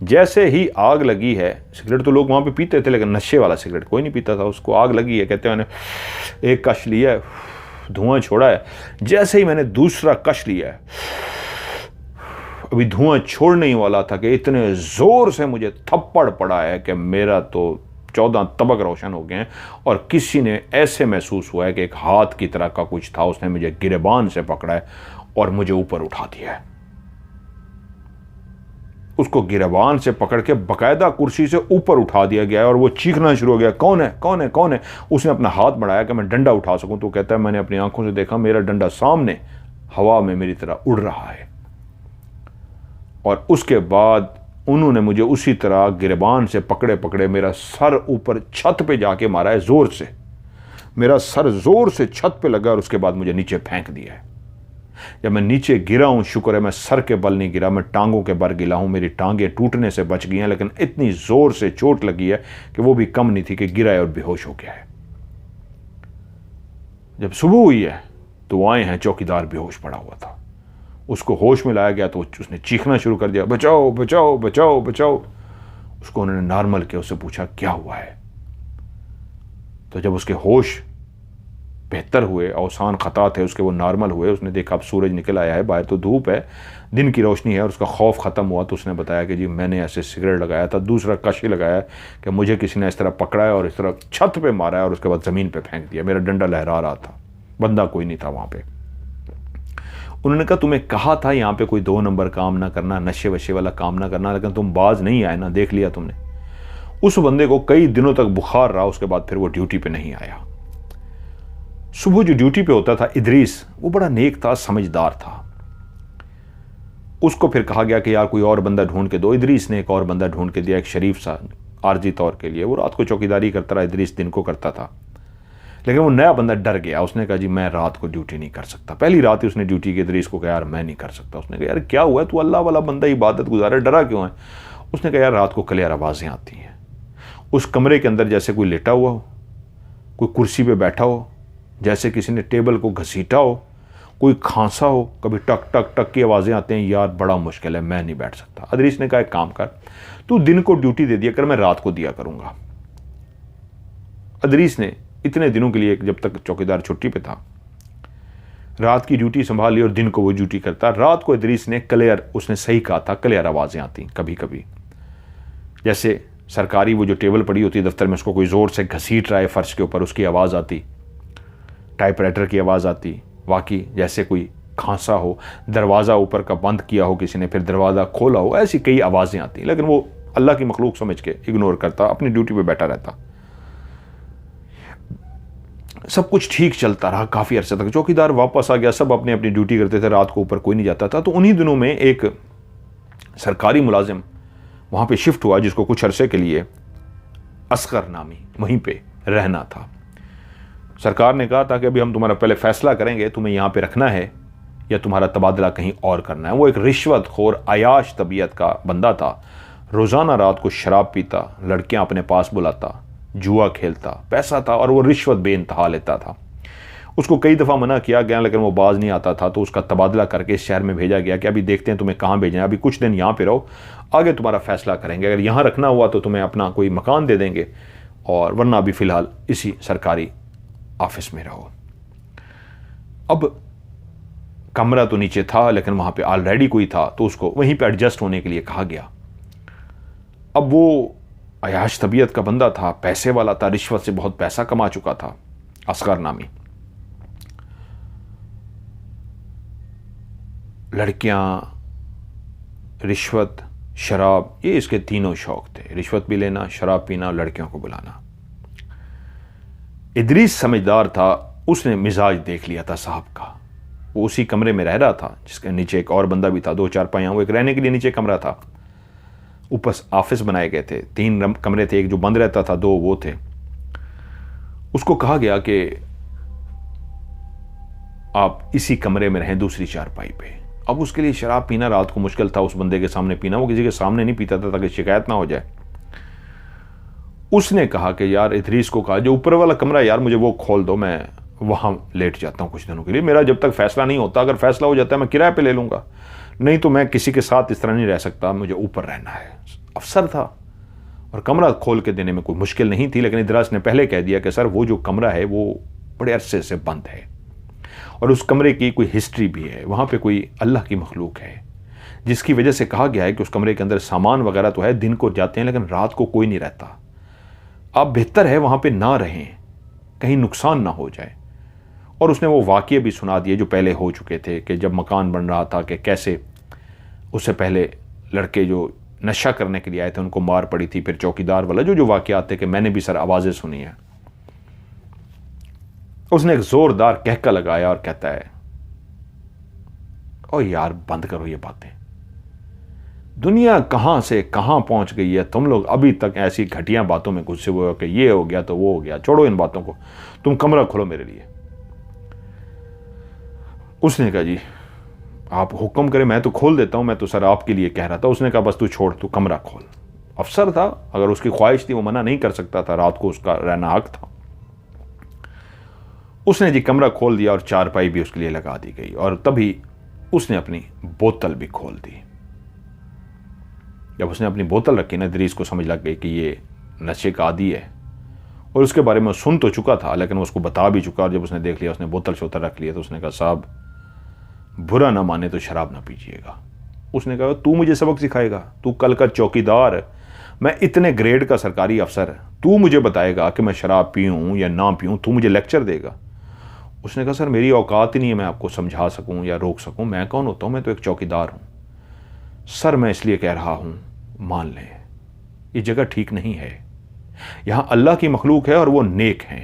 A: जैसे ही आग लगी है, सिगरेट तो लोग वहाँ पे पीते थे लेकिन नशे वाला सिगरेट कोई नहीं पीता था, उसको आग लगी है। कहते हैं मैंने एक कश लिया है, धुआं छोड़ा है। जैसे ही मैंने दूसरा कश लिया है, अभी धुआं छोड़ने ही वाला था कि इतने जोर से मुझे थप्पड़ पड़ा है कि मेरा तो 14 तबक रोशन हो गए हैं। और किसी ने ऐसे महसूस हुआ है कि एक हाथ की तरह का कुछ था, उसने मुझे गिरेबान से पकड़ा है और मुझे ऊपर उठा दिया है। उसको गिरेबान से पकड़ के बकायदा कुर्सी से ऊपर उठा दिया गया है और वो चीखना शुरू हो गया, कौन है कौन है कौन है। उसने अपना हाथ बढ़ाया कि मैं डंडा उठा सकूं, तो कहता है मैंने अपनी आंखों से देखा मेरा डंडा सामने हवा में मेरी तरह उड़ रहा है। और उसके बाद उन्होंने मुझे उसी तरह गिरेबान से पकड़े पकड़े मेरा सर ऊपर छत पे जाके मारा है जोर से। मेरा सर जोर से छत पे लगा और उसके बाद मुझे नीचे फेंक दिया है। जब मैं नीचे गिरा हूं, शुक्र है मैं सर के बल नहीं गिरा, मैं टांगों के बल गिरा हूं। मेरी टांगें टूटने से बच गई हैं, लेकिन इतनी जोर से चोट लगी है कि वो भी कम नहीं थी कि गिरा है और बेहोश हो गया है। जब सुबह हुई है तो आए हैं, चौकीदार बेहोश पड़ा हुआ था। उसको होश में लाया गया तो उसने चीखना शुरू कर दिया, बचाओ बचाओ बचाओ बचाओ। उसको उन्होंने नॉर्मल किया, उससे पूछा क्या हुआ है। तो जब उसके होश बेहतर हुए, अवसान खता थे उसके, वो नॉर्मल हुए, उसने देखा अब सूरज निकल आया है, बाहर तो धूप है, दिन की रोशनी है, और उसका खौफ ख़त्म हुआ। तो उसने बताया कि जी मैंने ऐसे सिगरेट लगाया था, दूसरा कश ही लगाया कि मुझे किसी ने इस तरह पकड़ा है और इस तरह छत पे मारा है और उसके बाद ज़मीन पे फेंक दिया। मेरा डंडा लहरा रहा था, बंदा कोई नहीं था वहाँ पे। उन्होंने कहा तुम्हें कहा था यहाँ पे कोई 2 नंबर काम ना करना, नशे वशे वाला काम ना करना, लेकिन तुम बाज नहीं आए ना, देख लिया तुमने। उस बंदे को कई दिनों तक बुखार रहा, उसके बाद फिर वो ड्यूटी पे नहीं आया। सुबह जो ड्यूटी पे होता था इदरीस, वो बड़ा नेक था, समझदार था। उसको फिर कहा गया कि यार कोई और बंदा ढूंढ के दो। इदरीस ने एक और बंदा ढूंढ के दिया, एक शरीफ सा, आर्जी तौर के लिए। वो रात को चौकीदारी करता रहा, इदरीस दिन को करता था। लेकिन वो नया बंदा डर गया, उसने कहा जी मैं रात को ड्यूटी नहीं कर सकता। पहली रात ही उसने ड्यूटी की, इदरीस को कहा यार मैं नहीं कर सकता। उसने कहा यार क्या हुआ, तू अल्लाह वाला बंदा, इबादत गुजारे, डरा क्यों है। उसने कहा यार रात को क्लियर आवाज़ें आती हैं। उस कमरे के अंदर जैसे कोई लेटा हुआ हो, कोई कुर्सी पे बैठा हो, जैसे किसी ने टेबल को घसीटा हो, कोई खांसा हो, कभी टक टक टक की आवाज़ें आते हैं। यार बड़ा मुश्किल है, मैं नहीं बैठ सकता। इदरीस ने कहा एक काम कर, तू दिन को ड्यूटी दे दिया कर, मैं रात को दिया करूँगा। इदरीस ने इतने दिनों के लिए, जब तक चौकीदार छुट्टी पे था, रात की ड्यूटी संभाल ली और दिन को वो ड्यूटी करता। रात को इदरीस ने क्लियर, उसने सही कहा था, क्लियर आवाज़ें आती कभी कभी। जैसे सरकारी वो जो टेबल पड़ी होती है दफ्तर में, उसको कोई ज़ोर से घसीट रहा है फर्श के ऊपर, उसकी आवाज़ आती। टाइपराइटर की आवाज़ आती। वाकई जैसे कोई खांसा हो, दरवाज़ा ऊपर का बंद किया हो किसी ने, फिर दरवाज़ा खोला हो, ऐसी कई आवाज़ें आती। लेकिन वो अल्लाह की मखलूक समझ के इग्नोर करता, अपनी ड्यूटी पे बैठा रहता। सब कुछ ठीक चलता रहा काफ़ी अरसे तक। चौकीदार वापस आ गया, सब अपनी अपनी ड्यूटी करते थे, रात को ऊपर कोई नहीं जाता था। तो उन्हीं दिनों में एक सरकारी मुलाजिम वहाँ पे शिफ्ट हुआ, जिसको कुछ अरसे के लिए असगर नामी वहीं पे रहना था। सरकार ने कहा था कि अभी हम तुम्हारा पहले फैसला करेंगे, तुम्हें यहाँ पे रखना है या तुम्हारा तबादला कहीं और करना है। वो एक रिश्वतखोर अयाश तबीयत का बंदा था। रोज़ाना रात को शराब पीता, लड़कियाँ अपने पास बुलाता, जुआ खेलता, पैसा था और वो रिश्वत बेइंतहा लेता था। उसको कई दफ़ा मना किया गया लेकिन वो बाज नहीं आता था। तो उसका तबादला करके इस शहर में भेजा गया कि अभी देखते हैं तुम्हें कहाँ भेजना है, अभी कुछ दिन यहाँ पे रहो, आगे तुम्हारा फैसला करेंगे। अगर यहाँ रखना हुआ तो तुम्हें अपना कोई मकान दे देंगे, और वरना अभी फ़िलहाल इसी सरकारी ऑफिस में रहो। अब कमरा तो नीचे था लेकिन वहाँ पे ऑलरेडी कोई था, तो उसको वहीं पे एडजस्ट होने के लिए कहा गया। अब वो अयाश तबीयत का बंदा था, पैसे वाला था, रिश्वत से बहुत पैसा कमा चुका था असगर नामी। लड़कियां, रिश्वत, शराब, ये इसके तीनों शौक थे। रिश्वत भी लेना, शराब पीना, लड़कियों को बुलाना। इदरीस समझदार था, उसने मिजाज देख लिया था साहब का। वो उसी कमरे में रह रहा था जिसके नीचे एक और बंदा भी था, 2-4 पाइयां। वो एक रहने के लिए नीचे कमरा था, ऊपर ऑफिस बनाए गए थे। 3 कमरे थे, एक जो बंद रहता था, 2 वो थे। उसको कहा गया कि आप इसी कमरे में रहें, दूसरी चारपाई पे। अब उसके लिए शराब पीना रात को मुश्किल था, उस बंदे के सामने पीना। वो किसी के सामने नहीं पीता था ताकि शिकायत ना हो जाए। उसने कहा कि यार, इदरीस को कहा जो ऊपर वाला कमरा यार मुझे वो खोल दो, मैं वहां लेट जाता हूं कुछ दिनों के लिए। मेरा जब तक फैसला नहीं होता, अगर फैसला हो जाता है मैं किराए पे ले लूंगा, नहीं तो मैं किसी के साथ इस तरह नहीं रह सकता, मुझे ऊपर रहना है। अफसर था और कमरा खोल के देने में कोई मुश्किल नहीं थी, लेकिन इदरीस ने पहले कह दिया कि सर वो जो कमरा है वो बड़े अरसे से बंद है और उस कमरे की कोई हिस्ट्री भी है, वहां पे कोई अल्लाह की मखलूक है, जिसकी वजह से कहा गया है कि उस कमरे के अंदर सामान वगैरह तो है, दिन को जाते हैं लेकिन रात को कोई नहीं रहता। आप बेहतर है वहां पे ना रहें, कहीं नुकसान ना हो जाए। और उसने वो वाक़ये भी सुना दिए जो पहले हो चुके थे कि जब मकान बन रहा था कि कैसे उससे पहले लड़के जो नशा करने के लिए आए थे उनको मार पड़ी थी, फिर चौकीदार वाला जो वाक़यात थे कि मैंने भी सर आवाज़ें सुनी है। उसने एक जोरदार कहका लगाया और कहता है, ओ यार बंद करो ये बातें, दुनिया कहां से कहां पहुंच गई है, तुम लोग अभी तक ऐसी घटिया बातों में गुस्से हुए हो कि ये हो गया तो वो हो गया, छोड़ो इन बातों को, तुम कमरा खोलो मेरे लिए। उसने कहा जी आप हुक्म करें, मैं तो खोल देता हूं, मैं तो सर आपके लिए कह रहा था। उसने कहा बस तू छोड़, तू कमरा खोल। अफसर था, अगर उसकी ख्वाहिश थी वो मना नहीं कर सकता था, रात को उसका रहना हक था। उसने जी कमरा खोल दिया और चारपाई भी उसके लिए लगा दी गई और तभी उसने अपनी बोतल भी खोल दी। जब उसने अपनी बोतल रखी ना, इदरीस को समझ लग गई कि ये नशे का आदी है और उसके बारे में सुन तो चुका था लेकिन उसको बता भी चुका। और जब उसने देख लिया, उसने बोतल शोतल रख लिया, तो उसने कहा साहब बुरा ना माने तो शराब ना पीजिएगा। उसने कहा तू मुझे सबक सिखाएगा, तू कल का चौकीदार, मैं इतने ग्रेड का सरकारी अफसर, तू मुझे बताएगा कि मैं शराब पीऊँ या ना पीऊँ, तू मुझे लेक्चर देगा। उसने कहा सर मेरी औकात ही नहीं है मैं आपको समझा सकूं या रोक सकूं, मैं कौन होता हूं, मैं तो एक चौकीदार हूं। सर मैं इसलिए कह रहा हूं, मान लें ये जगह ठीक नहीं है, यहां अल्लाह की मखलूक है और वो नेक हैं,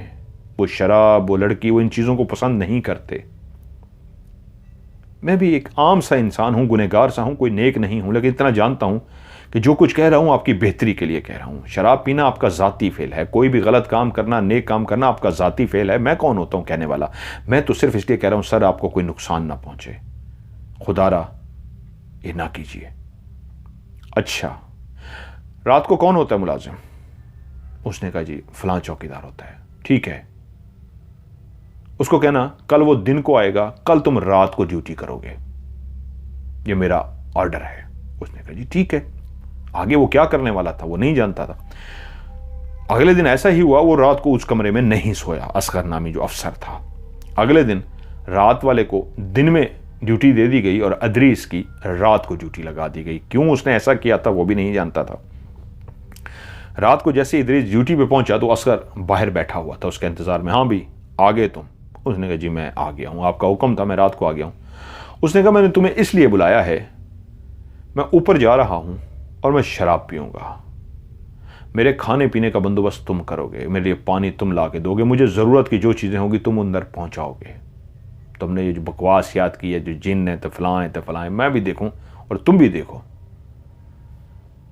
A: वो शराब, वो लड़की, वो इन चीज़ों को पसंद नहीं करते। मैं भी एक आम सा इंसान हूं, गुनहगार सा हूं, कोई नेक नहीं हूं, लेकिन इतना जानता हूं कि जो कुछ कह रहा हूं आपकी बेहतरी के लिए कह रहा हूं। शराब पीना आपका ज़ाती फेल है, कोई भी गलत काम करना, नेक काम करना आपका ज़ाती फेल है। मैं कौन होता हूं कहने वाला, मैं तो सिर्फ इसलिए कह रहा हूं सर आपको कोई नुकसान ना पहुंचे, खुदारा ये ना कीजिए। अच्छा रात को कौन होता है मुलाजिम? उसने कहा जी फलां चौकीदार होता है। ठीक है, उसको कहना कल वो दिन को आएगा, कल तुम रात को ड्यूटी करोगे, ये मेरा ऑर्डर है। उसने कहा जी ठीक है। आगे वो क्या करने वाला था वो नहीं जानता था। अगले दिन ऐसा ही हुआ, वो रात को उस कमरे में नहीं सोया, असगर नामी जो अफसर था। अगले दिन रात वाले को दिन में ड्यूटी दे दी गई और इदरीस की रात को ड्यूटी लगा दी गई। क्यों उसने ऐसा किया था वो भी नहीं जानता था। रात को जैसे इदरीस ड्यूटी पे पहुंचा तो असगर बाहर बैठा हुआ था उसके इंतजार में। हाँ भी आ गए तुम? उसने कहा जी मैं आ गया हूं, आपका हुक्म था, मैं रात को आ गया हूं। उसने कहा मैंने तुम्हें इसलिए बुलाया है, मैं ऊपर जा रहा हूं और मैं शराब पीऊंगा, मेरे खाने पीने का बंदोबस्त तुम करोगे, मेरे लिए पानी तुम ला के दोगे, मुझे ज़रूरत की जो चीज़ें होंगी तुम अंदर पहुंचाओगे। तुमने ये जो बकवास याद की है, जो जिन है तो फलां है तो फलां है, मैं भी देखूं और तुम भी देखो।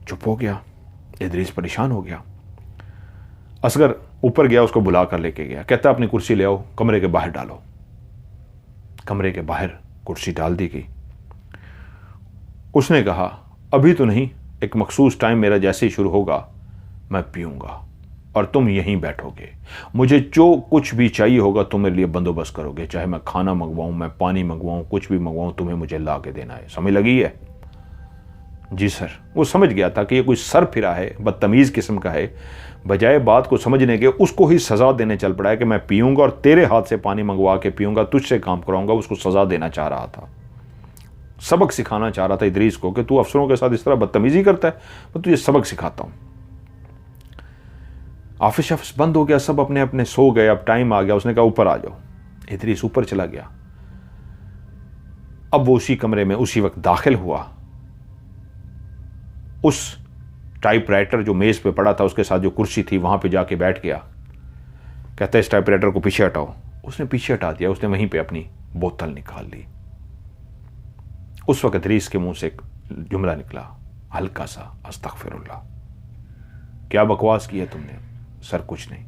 A: चुप हो गया, इदरीस परेशान हो गया। असगर ऊपर गया, उसको बुला कर लेके गया, कहता अपनी कुर्सी ले आओ, कमरे के बाहर डालो। कमरे के बाहर कुर्सी डाल दी गई। उसने कहा अभी तो नहीं, एक मखसूस टाइम मेरा जैसे ही शुरू होगा मैं पीऊंगा और तुम यहीं बैठोगे, मुझे जो कुछ भी चाहिए होगा तुम मेरे लिए बंदोबस्त करोगे, चाहे मैं खाना मंगवाऊं, मैं पानी मंगवाऊं, कुछ भी मंगवाऊं, तुम्हें मुझे ला के देना है। समझ लगी है? जी सर। वो समझ गया था कि ये कोई सर फिरा है, बदतमीज़ किस्म का है, बजाय बात को समझने के उसको ही सज़ा देने चल पड़ा है कि मैं पीऊंगा और तेरे हाथ से पानी मंगवा के पीऊंगा, तुझसे काम कराऊंगा। उसको सज़ा देना चाह रहा था, सबक सिखाना चाह रहा था इदरीस को कि तू अफसरों के साथ इस तरह बदतमीजी करता है, मैं तुझे सबक सिखाता हूं। ऑफिस शॉफिस बंद हो गया, सब अपने अपने सो गए, अब टाइम आ गया। उसने कहा ऊपर आ जाओ। इदरीस ऊपर चला गया। अब वो उसी कमरे में उसी वक्त दाखिल हुआ। उस टाइपराइटर जो मेज पे पड़ा था उसके साथ जो कुर्सी थी वहां पे जाके बैठ गया। कहता है इस टाइपराइटर को पीछे हटाओ। उसने पीछे हटा दिया। उसने वहीं पे अपनी बोतल निकाल ली। उस वक्त इदरीस के मुंह से एक जुमला निकला, हल्का सा, अस्तगफिरुल्लाह। क्या बकवास की है तुमने? सर कुछ नहीं,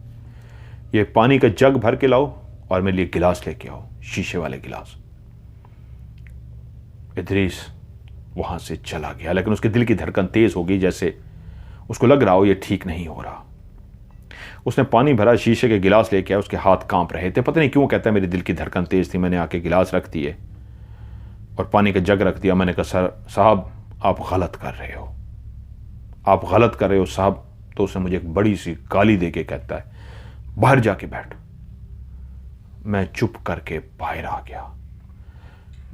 A: ये पानी का जग भर के लाओ और मेरे लिए गिलास लेके आओ, शीशे वाले गिलास। इदरीस वहां से चला गया, लेकिन उसके दिल की धड़कन तेज हो गई, जैसे उसको लग रहा हो ये ठीक नहीं हो रहा। उसने पानी भरा, शीशे के गिलास लेके आया। उसके हाथ कांप रहे थे, पता नहीं क्यों। कहता है मेरी दिल की धड़कन तेज थी, मैंने आके गिलास रख दिए और पानी का जग रख दिया। मैंने कहा सर साहब आप गलत कर रहे हो, आप गलत कर रहे हो साहब। तो उसने मुझे एक बड़ी सी गाली दे के कहता है बाहर जाके बैठ। मैं चुप करके बाहर आ गया।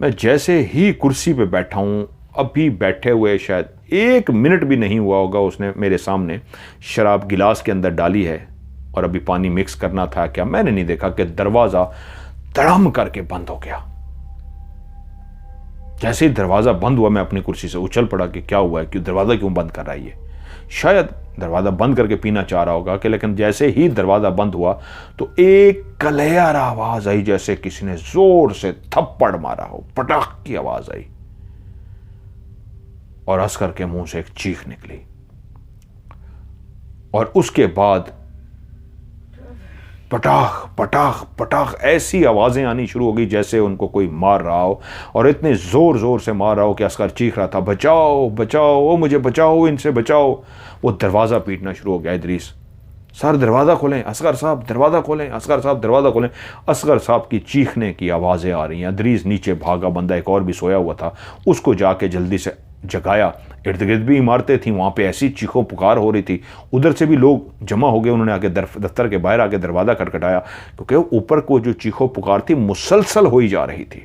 A: मैं जैसे ही कुर्सी पे बैठा हूं, अभी बैठे हुए शायद 1 मिनट भी नहीं हुआ होगा, उसने मेरे सामने शराब गिलास के अंदर डाली है और अभी पानी मिक्स करना था क्या, मैंने नहीं देखा कि दरवाजा धड़म करके बंद हो गया। जैसे ही दरवाजा बंद हुआ मैं अपनी कुर्सी से उछल पड़ा कि क्या हुआ है, क्यों दरवाजा क्यों बंद कर रहा है ये। शायद दरवाजा बंद करके पीना चाह रहा होगा कि, लेकिन जैसे ही दरवाजा बंद हुआ तो एक कलेर आवाज आई, जैसे किसी ने जोर से थप्पड़ मारा हो, पटाख की आवाज आई और असगर के मुंह से एक चीख निकली। और उसके बाद पटाख पटाख पटाख ऐसी आवाजें आनी शुरू हो गई जैसे उनको कोई मार रहा हो, और इतने जोर जोर से मार रहा हो कि असगर चीख रहा था बचाओ बचाओ, ओ मुझे बचाओ, इनसे बचाओ। वो दरवाजा पीटना शुरू हो गया। इदरीस सर दरवाजा खोलें, असगर साहब दरवाजा खोलें, असगर साहब दरवाजा खोलें। असगर साहब की चीखने की आवाजें आ रही हैं। इदरीस नीचे भागा, बंदा एक और भी सोया हुआ था, उसको जाके जल्दी से जगाया। इर्द गिर्द भी इमारतें थी, वहां पे ऐसी चीखों पुकार हो रही थी। उधर से भी लोग जमा हो गए। उन्होंने आके दफ्तर के बाहर आके दरवाजा खटखटाया, क्योंकि ऊपर को जो चीखों पुकार थी मुसलसल हो ही जा रही थी।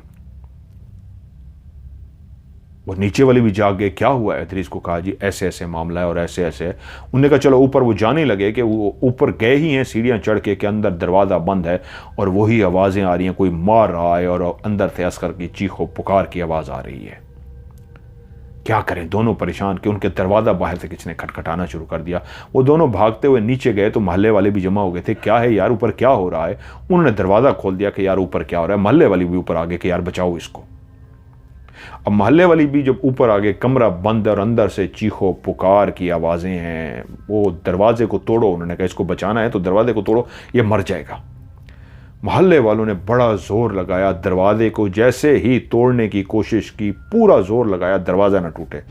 A: वो नीचे वाले भी जाग गए। क्या हुआ है? इदरीस को कहा जी ऐसे ऐसे मामला है और ऐसे ऐसे है। उन्होंने कहा चलो ऊपर। वो जाने लगे कि वो ऊपर गए ही हैं सीढ़ियां चढ़ के अंदर दरवाज़ा बंद है और वही आवाज़ें आ रही हैं, कोई मार रहा है और अंदर से असगर की चीखों पुकार की आवाज़ आ रही है। क्या करें? दोनों परेशान कि उनके दरवाज़ा बाहर से किसी ने खटखटाना शुरू कर दिया। वो दोनों भागते हुए नीचे गए तो मोहल्ले वाले भी जमा हो गए थे। क्या है यार, ऊपर क्या हो रहा है? उन्होंने दरवाज़ा खोल दिया कि यार ऊपर क्या हो रहा है। मोहल्ले वाली भी ऊपर आ गए कि यार बचाओ इसको। अब मोहल्ले वाली भी जब ऊपर आ गए, कमरा बंद और अंदर से चीखो पुकार की आवाज़ें हैं। वो दरवाजे को तोड़ो, उन्होंने कहा इसको बचाना है तो दरवाजे को तोड़ो, ये मर जाएगा। मोहल्ले वालों ने बड़ा जोर लगाया दरवाजे को, जैसे ही तोड़ने की कोशिश की, पूरा जोर लगाया, दरवाज़ा न टूटे।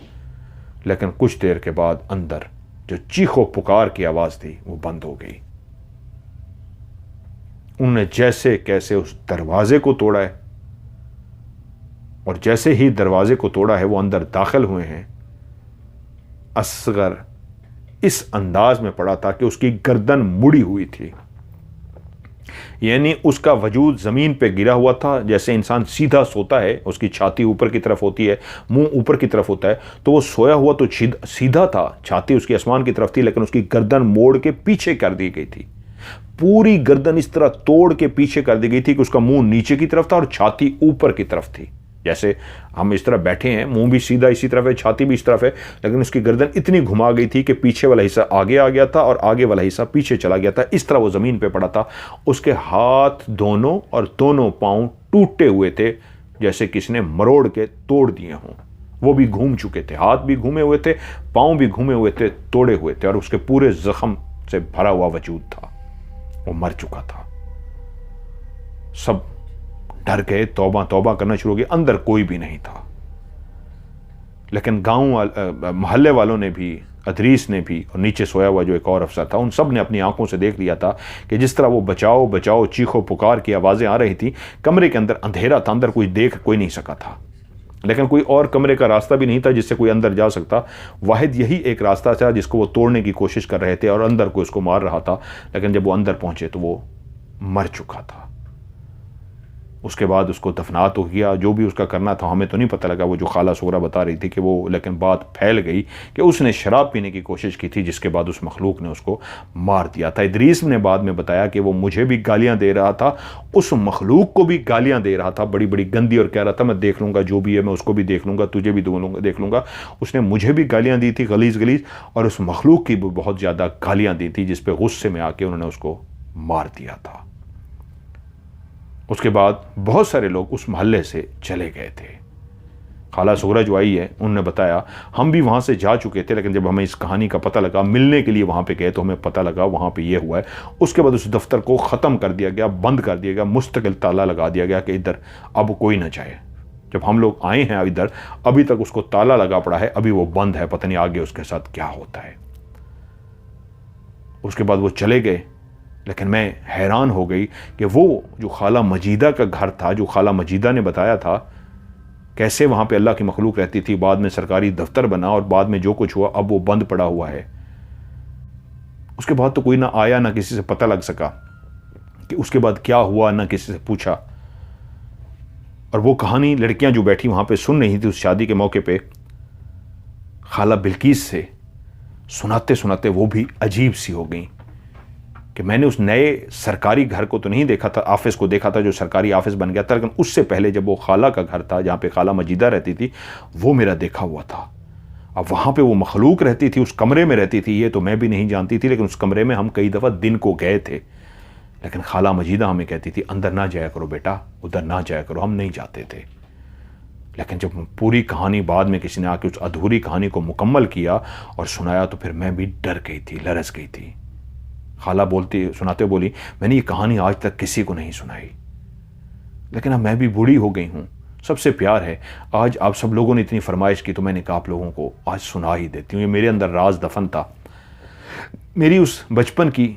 A: लेकिन कुछ देर के बाद अंदर जो चीखो पुकार की आवाज़ थी वो बंद हो गई। उन्होंने जैसे कैसे उस दरवाजे को तोड़ा है और जैसे ही दरवाजे को तोड़ा है वो अंदर दाखिल हुए हैं। असगर इस अंदाज में पड़ा था कि उसकी गर्दन मुड़ी हुई थी, यानी उसका वजूद ज़मीन पे गिरा हुआ था। जैसे इंसान सीधा सोता है, उसकी छाती ऊपर की तरफ होती है, मुंह ऊपर की तरफ होता है, तो वो सोया हुआ तो सीधा था, छाती उसकी आसमान की तरफ थी, लेकिन उसकी गर्दन मोड़ के पीछे कर दी गई थी। पूरी गर्दन इस तरह तोड़ के पीछे कर दी गई थी कि उसका मुंह नीचे की तरफ था और छाती ऊपर की तरफ थी। जैसे हम इस तरह बैठे हैं, मुंह भी सीधा इसी तरफ है, छाती भी इस तरफ है, लेकिन उसकी गर्दन इतनी घुमा गई थी कि पीछे वाला हिस्सा आगे आ गया था और आगे वाला हिस्सा पीछे चला गया था। इस तरह वो ज़मीन पे पड़ा था। उसके हाथ दोनों और दोनों पाँव टूटे हुए थे, जैसे किसी ने मरोड़ के तोड़ दिए हों। वो भी घूम चुके थे, हाथ भी घूमे हुए थे, पाँव भी घूमे हुए थे, तोड़े हुए थे, और उसके पूरे जख्म से भरा हुआ वजूद था। वो मर चुका था। सब डर गए, तौबा तौबा करना शुरू हो गए। अंदर कोई भी नहीं था, लेकिन गांव मोहल्ले वालों ने भी, इदरीस ने भी, और नीचे सोया हुआ जो एक और अफसर था, उन सब ने अपनी आंखों से देख लिया था कि जिस तरह वो बचाओ बचाओ चीखो पुकार की आवाज़ें आ रही थी। कमरे के अंदर अंधेरा था, अंदर कोई देख कोई नहीं सका था, लेकिन कोई और कमरे का रास्ता भी नहीं था जिससे कोई अंदर जा सकता। वाहिद यही एक रास्ता था जिसको वो तोड़ने की कोशिश कर रहे थे और अंदर कोई उसको मार रहा था। लेकिन जब वो अंदर पहुंचे तो वो मर चुका था। उसके बाद उसको दफना तो किया, जो भी उसका करना था, हमें तो नहीं पता लगा। वो जो खाला सुगरा बता रही थी कि वो, लेकिन बात फैल गई कि उसने शराब पीने की कोशिश की थी, जिसके बाद उस मखलूक ने उसको मार दिया था। इदरीस ने बाद में बताया कि वो मुझे भी गालियां दे रहा था, उस मखलूक को भी गालियां दे रहा था बड़ी बड़ी गंदी, और कह रहा था मैं देख लूँगा जो भी है, मैं उसको भी देख लूँगा, तुझे भी देख लूँगा। उसने मुझे भी गालियाँ दी थी गलीज गलीज, और उस मखलूक की भी बहुत ज़्यादा गालियाँ दी थी, जिस पर गुस्से में आके उन्होंने उसको मार दिया था। उसके बाद बहुत सारे लोग उस मोहल्ले से चले गए थे। खाला सुगरा जो आई है, उन्होंने बताया हम भी वहाँ से जा चुके थे, लेकिन जब हमें इस कहानी का पता लगा, मिलने के लिए वहाँ पे गए, तो हमें पता लगा वहाँ पे ये हुआ है। उसके बाद उस दफ्तर को ख़त्म कर दिया गया, बंद कर दिया गया, मुस्तकिल ताला लगा दिया गया कि इधर अब कोई ना जाए। जब हम लोग आए हैं इधर, अभी तक उसको ताला लगा पड़ा है, अभी वो बंद है, पता नहीं आगे उसके साथ क्या होता है। उसके बाद वो चले गए, लेकिन मैं हैरान हो गई कि वो जो खाला मजीदा का घर था, जो खाला मजीदा ने बताया था कैसे वहाँ पे अल्लाह की मखलूक रहती थी, बाद में सरकारी दफ्तर बना और बाद में जो कुछ हुआ अब वो बंद पड़ा हुआ है। उसके बाद तो कोई ना आया, ना किसी से पता लग सका कि उसके बाद क्या हुआ, ना किसी से पूछा। और वो कहानी लड़कियां जो बैठी वहाँ पे सुन रही थी उस शादी के मौके पे, खाला बिल्किस से सुनाते सुनाते वो भी अजीब सी हो गई कि मैंने उस नए सरकारी घर को तो नहीं देखा था, ऑफिस को देखा था जो सरकारी ऑफिस बन गया था, लेकिन उससे पहले जब वो खाला का घर था जहाँ पे खाला मजीदा रहती थी, वो मेरा देखा हुआ था। अब वहाँ पे वो मखलूक रहती थी, उस कमरे में रहती थी, ये तो मैं भी नहीं जानती थी, लेकिन उस कमरे में हम कई दफ़ा दिन को गए थे। लेकिन खाला मजीदा हमें कहती थी अंदर ना जाया करो बेटा, उधर ना जाया करो, हम नहीं जाते थे। लेकिन जब पूरी कहानी बाद में किसी ने आके उस अधूरी कहानी को मुकम्मल किया और सुनाया, तो फिर मैं भी डर गई थी, लरस गई थी। खाला सुनाते बोली मैंने ये कहानी आज तक किसी को नहीं सुनाई, लेकिन अब मैं भी बूढ़ी हो गई हूँ, सबसे प्यार है, आज आप सब लोगों ने इतनी फरमाइश की तो मैंने कहा आप लोगों को आज सुना ही देती हूँ। ये मेरे अंदर राज दफन था, मेरी उस बचपन की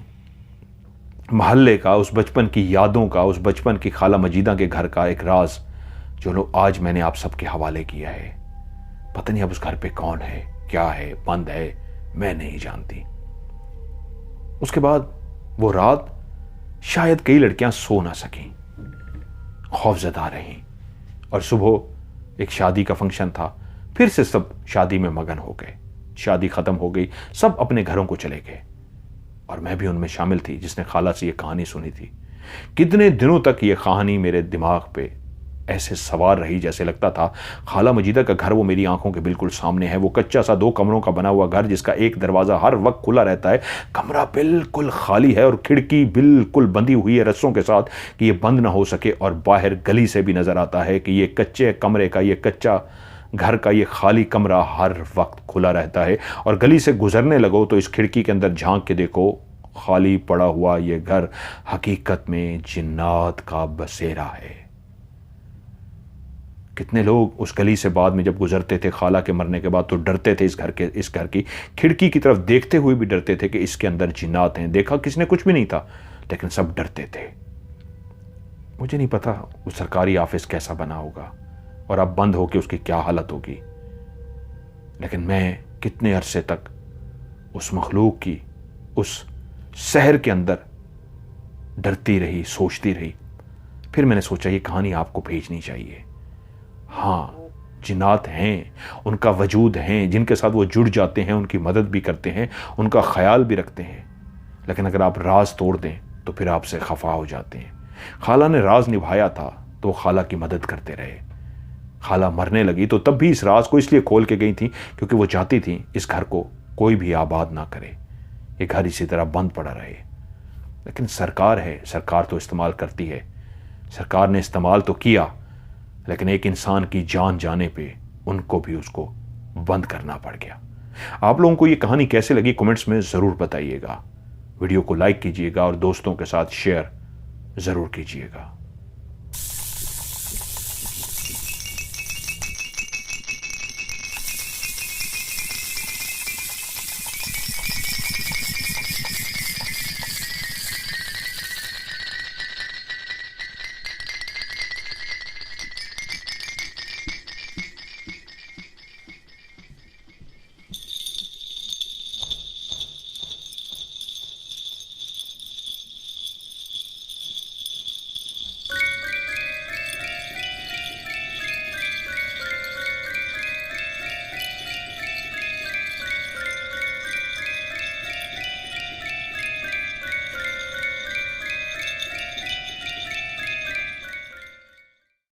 A: महल्ले का, उस बचपन की यादों का, उस बचपन की खाला मजीदा के घर का एक राज, जो लोग आज मैंने आप सबके हवाले किया है। पता नहीं अब उस घर पे कौन है, क्या है, बंद है, मैं नहीं जानती। उसके बाद वो रात शायद कई लड़कियां सो ना सकीं, खौफजदा रहीं, और सुबह एक शादी का फंक्शन था, फिर से सब शादी में मगन हो गए। शादी खत्म हो गई, सब अपने घरों को चले गए, और मैं भी उनमें शामिल थी जिसने खाला से ये कहानी सुनी थी। कितने दिनों तक ये कहानी मेरे दिमाग पे ऐसे सवार रही, जैसे लगता था खाला मजीदा का घर वो मेरी आंखों के बिल्कुल सामने है। वो कच्चा सा 2 कमरों का बना हुआ घर, जिसका एक दरवाज़ा हर वक्त खुला रहता है, कमरा बिल्कुल खाली है और खिड़की बिल्कुल बंधी हुई है रस्सों के साथ कि ये बंद ना हो सके, और बाहर गली से भी नज़र आता है कि ये कच्चे कमरे का, ये कच्चा घर का ये खाली कमरा हर वक्त खुला रहता है। और गली से गुजरने लगो तो इस खिड़की के अंदर झांक के देखो, खाली पड़ा हुआ ये घर हकीकत में जिन्नात का बसेरा है। कितने लोग उस गली से बाद में जब गुजरते थे खाला के मरने के बाद, तो डरते थे इस घर की खिड़की की तरफ देखते हुए भी डरते थे कि इसके अंदर जिन्नात हैं। देखा किसने कुछ भी नहीं था, लेकिन सब डरते थे। मुझे नहीं पता वो सरकारी ऑफिस कैसा बना होगा और अब बंद होकर उसकी क्या हालत होगी, लेकिन मैं कितने अरसे तक उस मखलूक की उस शहर के अंदर डरती रही, सोचती रही। फिर मैंने सोचा ये कहानी आपको भेजनी चाहिए। हाँ, जिन्नात हैं, उनका वजूद हैं, जिनके साथ वो जुड़ जाते हैं, उनकी मदद भी करते हैं, उनका ख्याल भी रखते हैं, लेकिन अगर आप राज तोड़ दें तो फिर आपसे खफा हो जाते हैं। खाला ने राज निभाया था तो खाला की मदद करते रहे। खाला मरने लगी तो तब भी इस राज को इसलिए खोल के गई थी क्योंकि वो चाहती थी इस घर को कोई भी आबाद ना करे, ये घर इसी तरह बंद पड़ा रहे। लेकिन सरकार है, सरकार तो इस्तेमाल करती है, सरकार ने इस्तेमाल तो किया, लेकिन एक इंसान की जान जाने पे उनको भी उसको बंद करना पड़ गया। आप लोगों को ये कहानी कैसे लगी कमेंट्स में ज़रूर बताइएगा। वीडियो को लाइक कीजिएगा और दोस्तों के साथ शेयर ज़रूर कीजिएगा।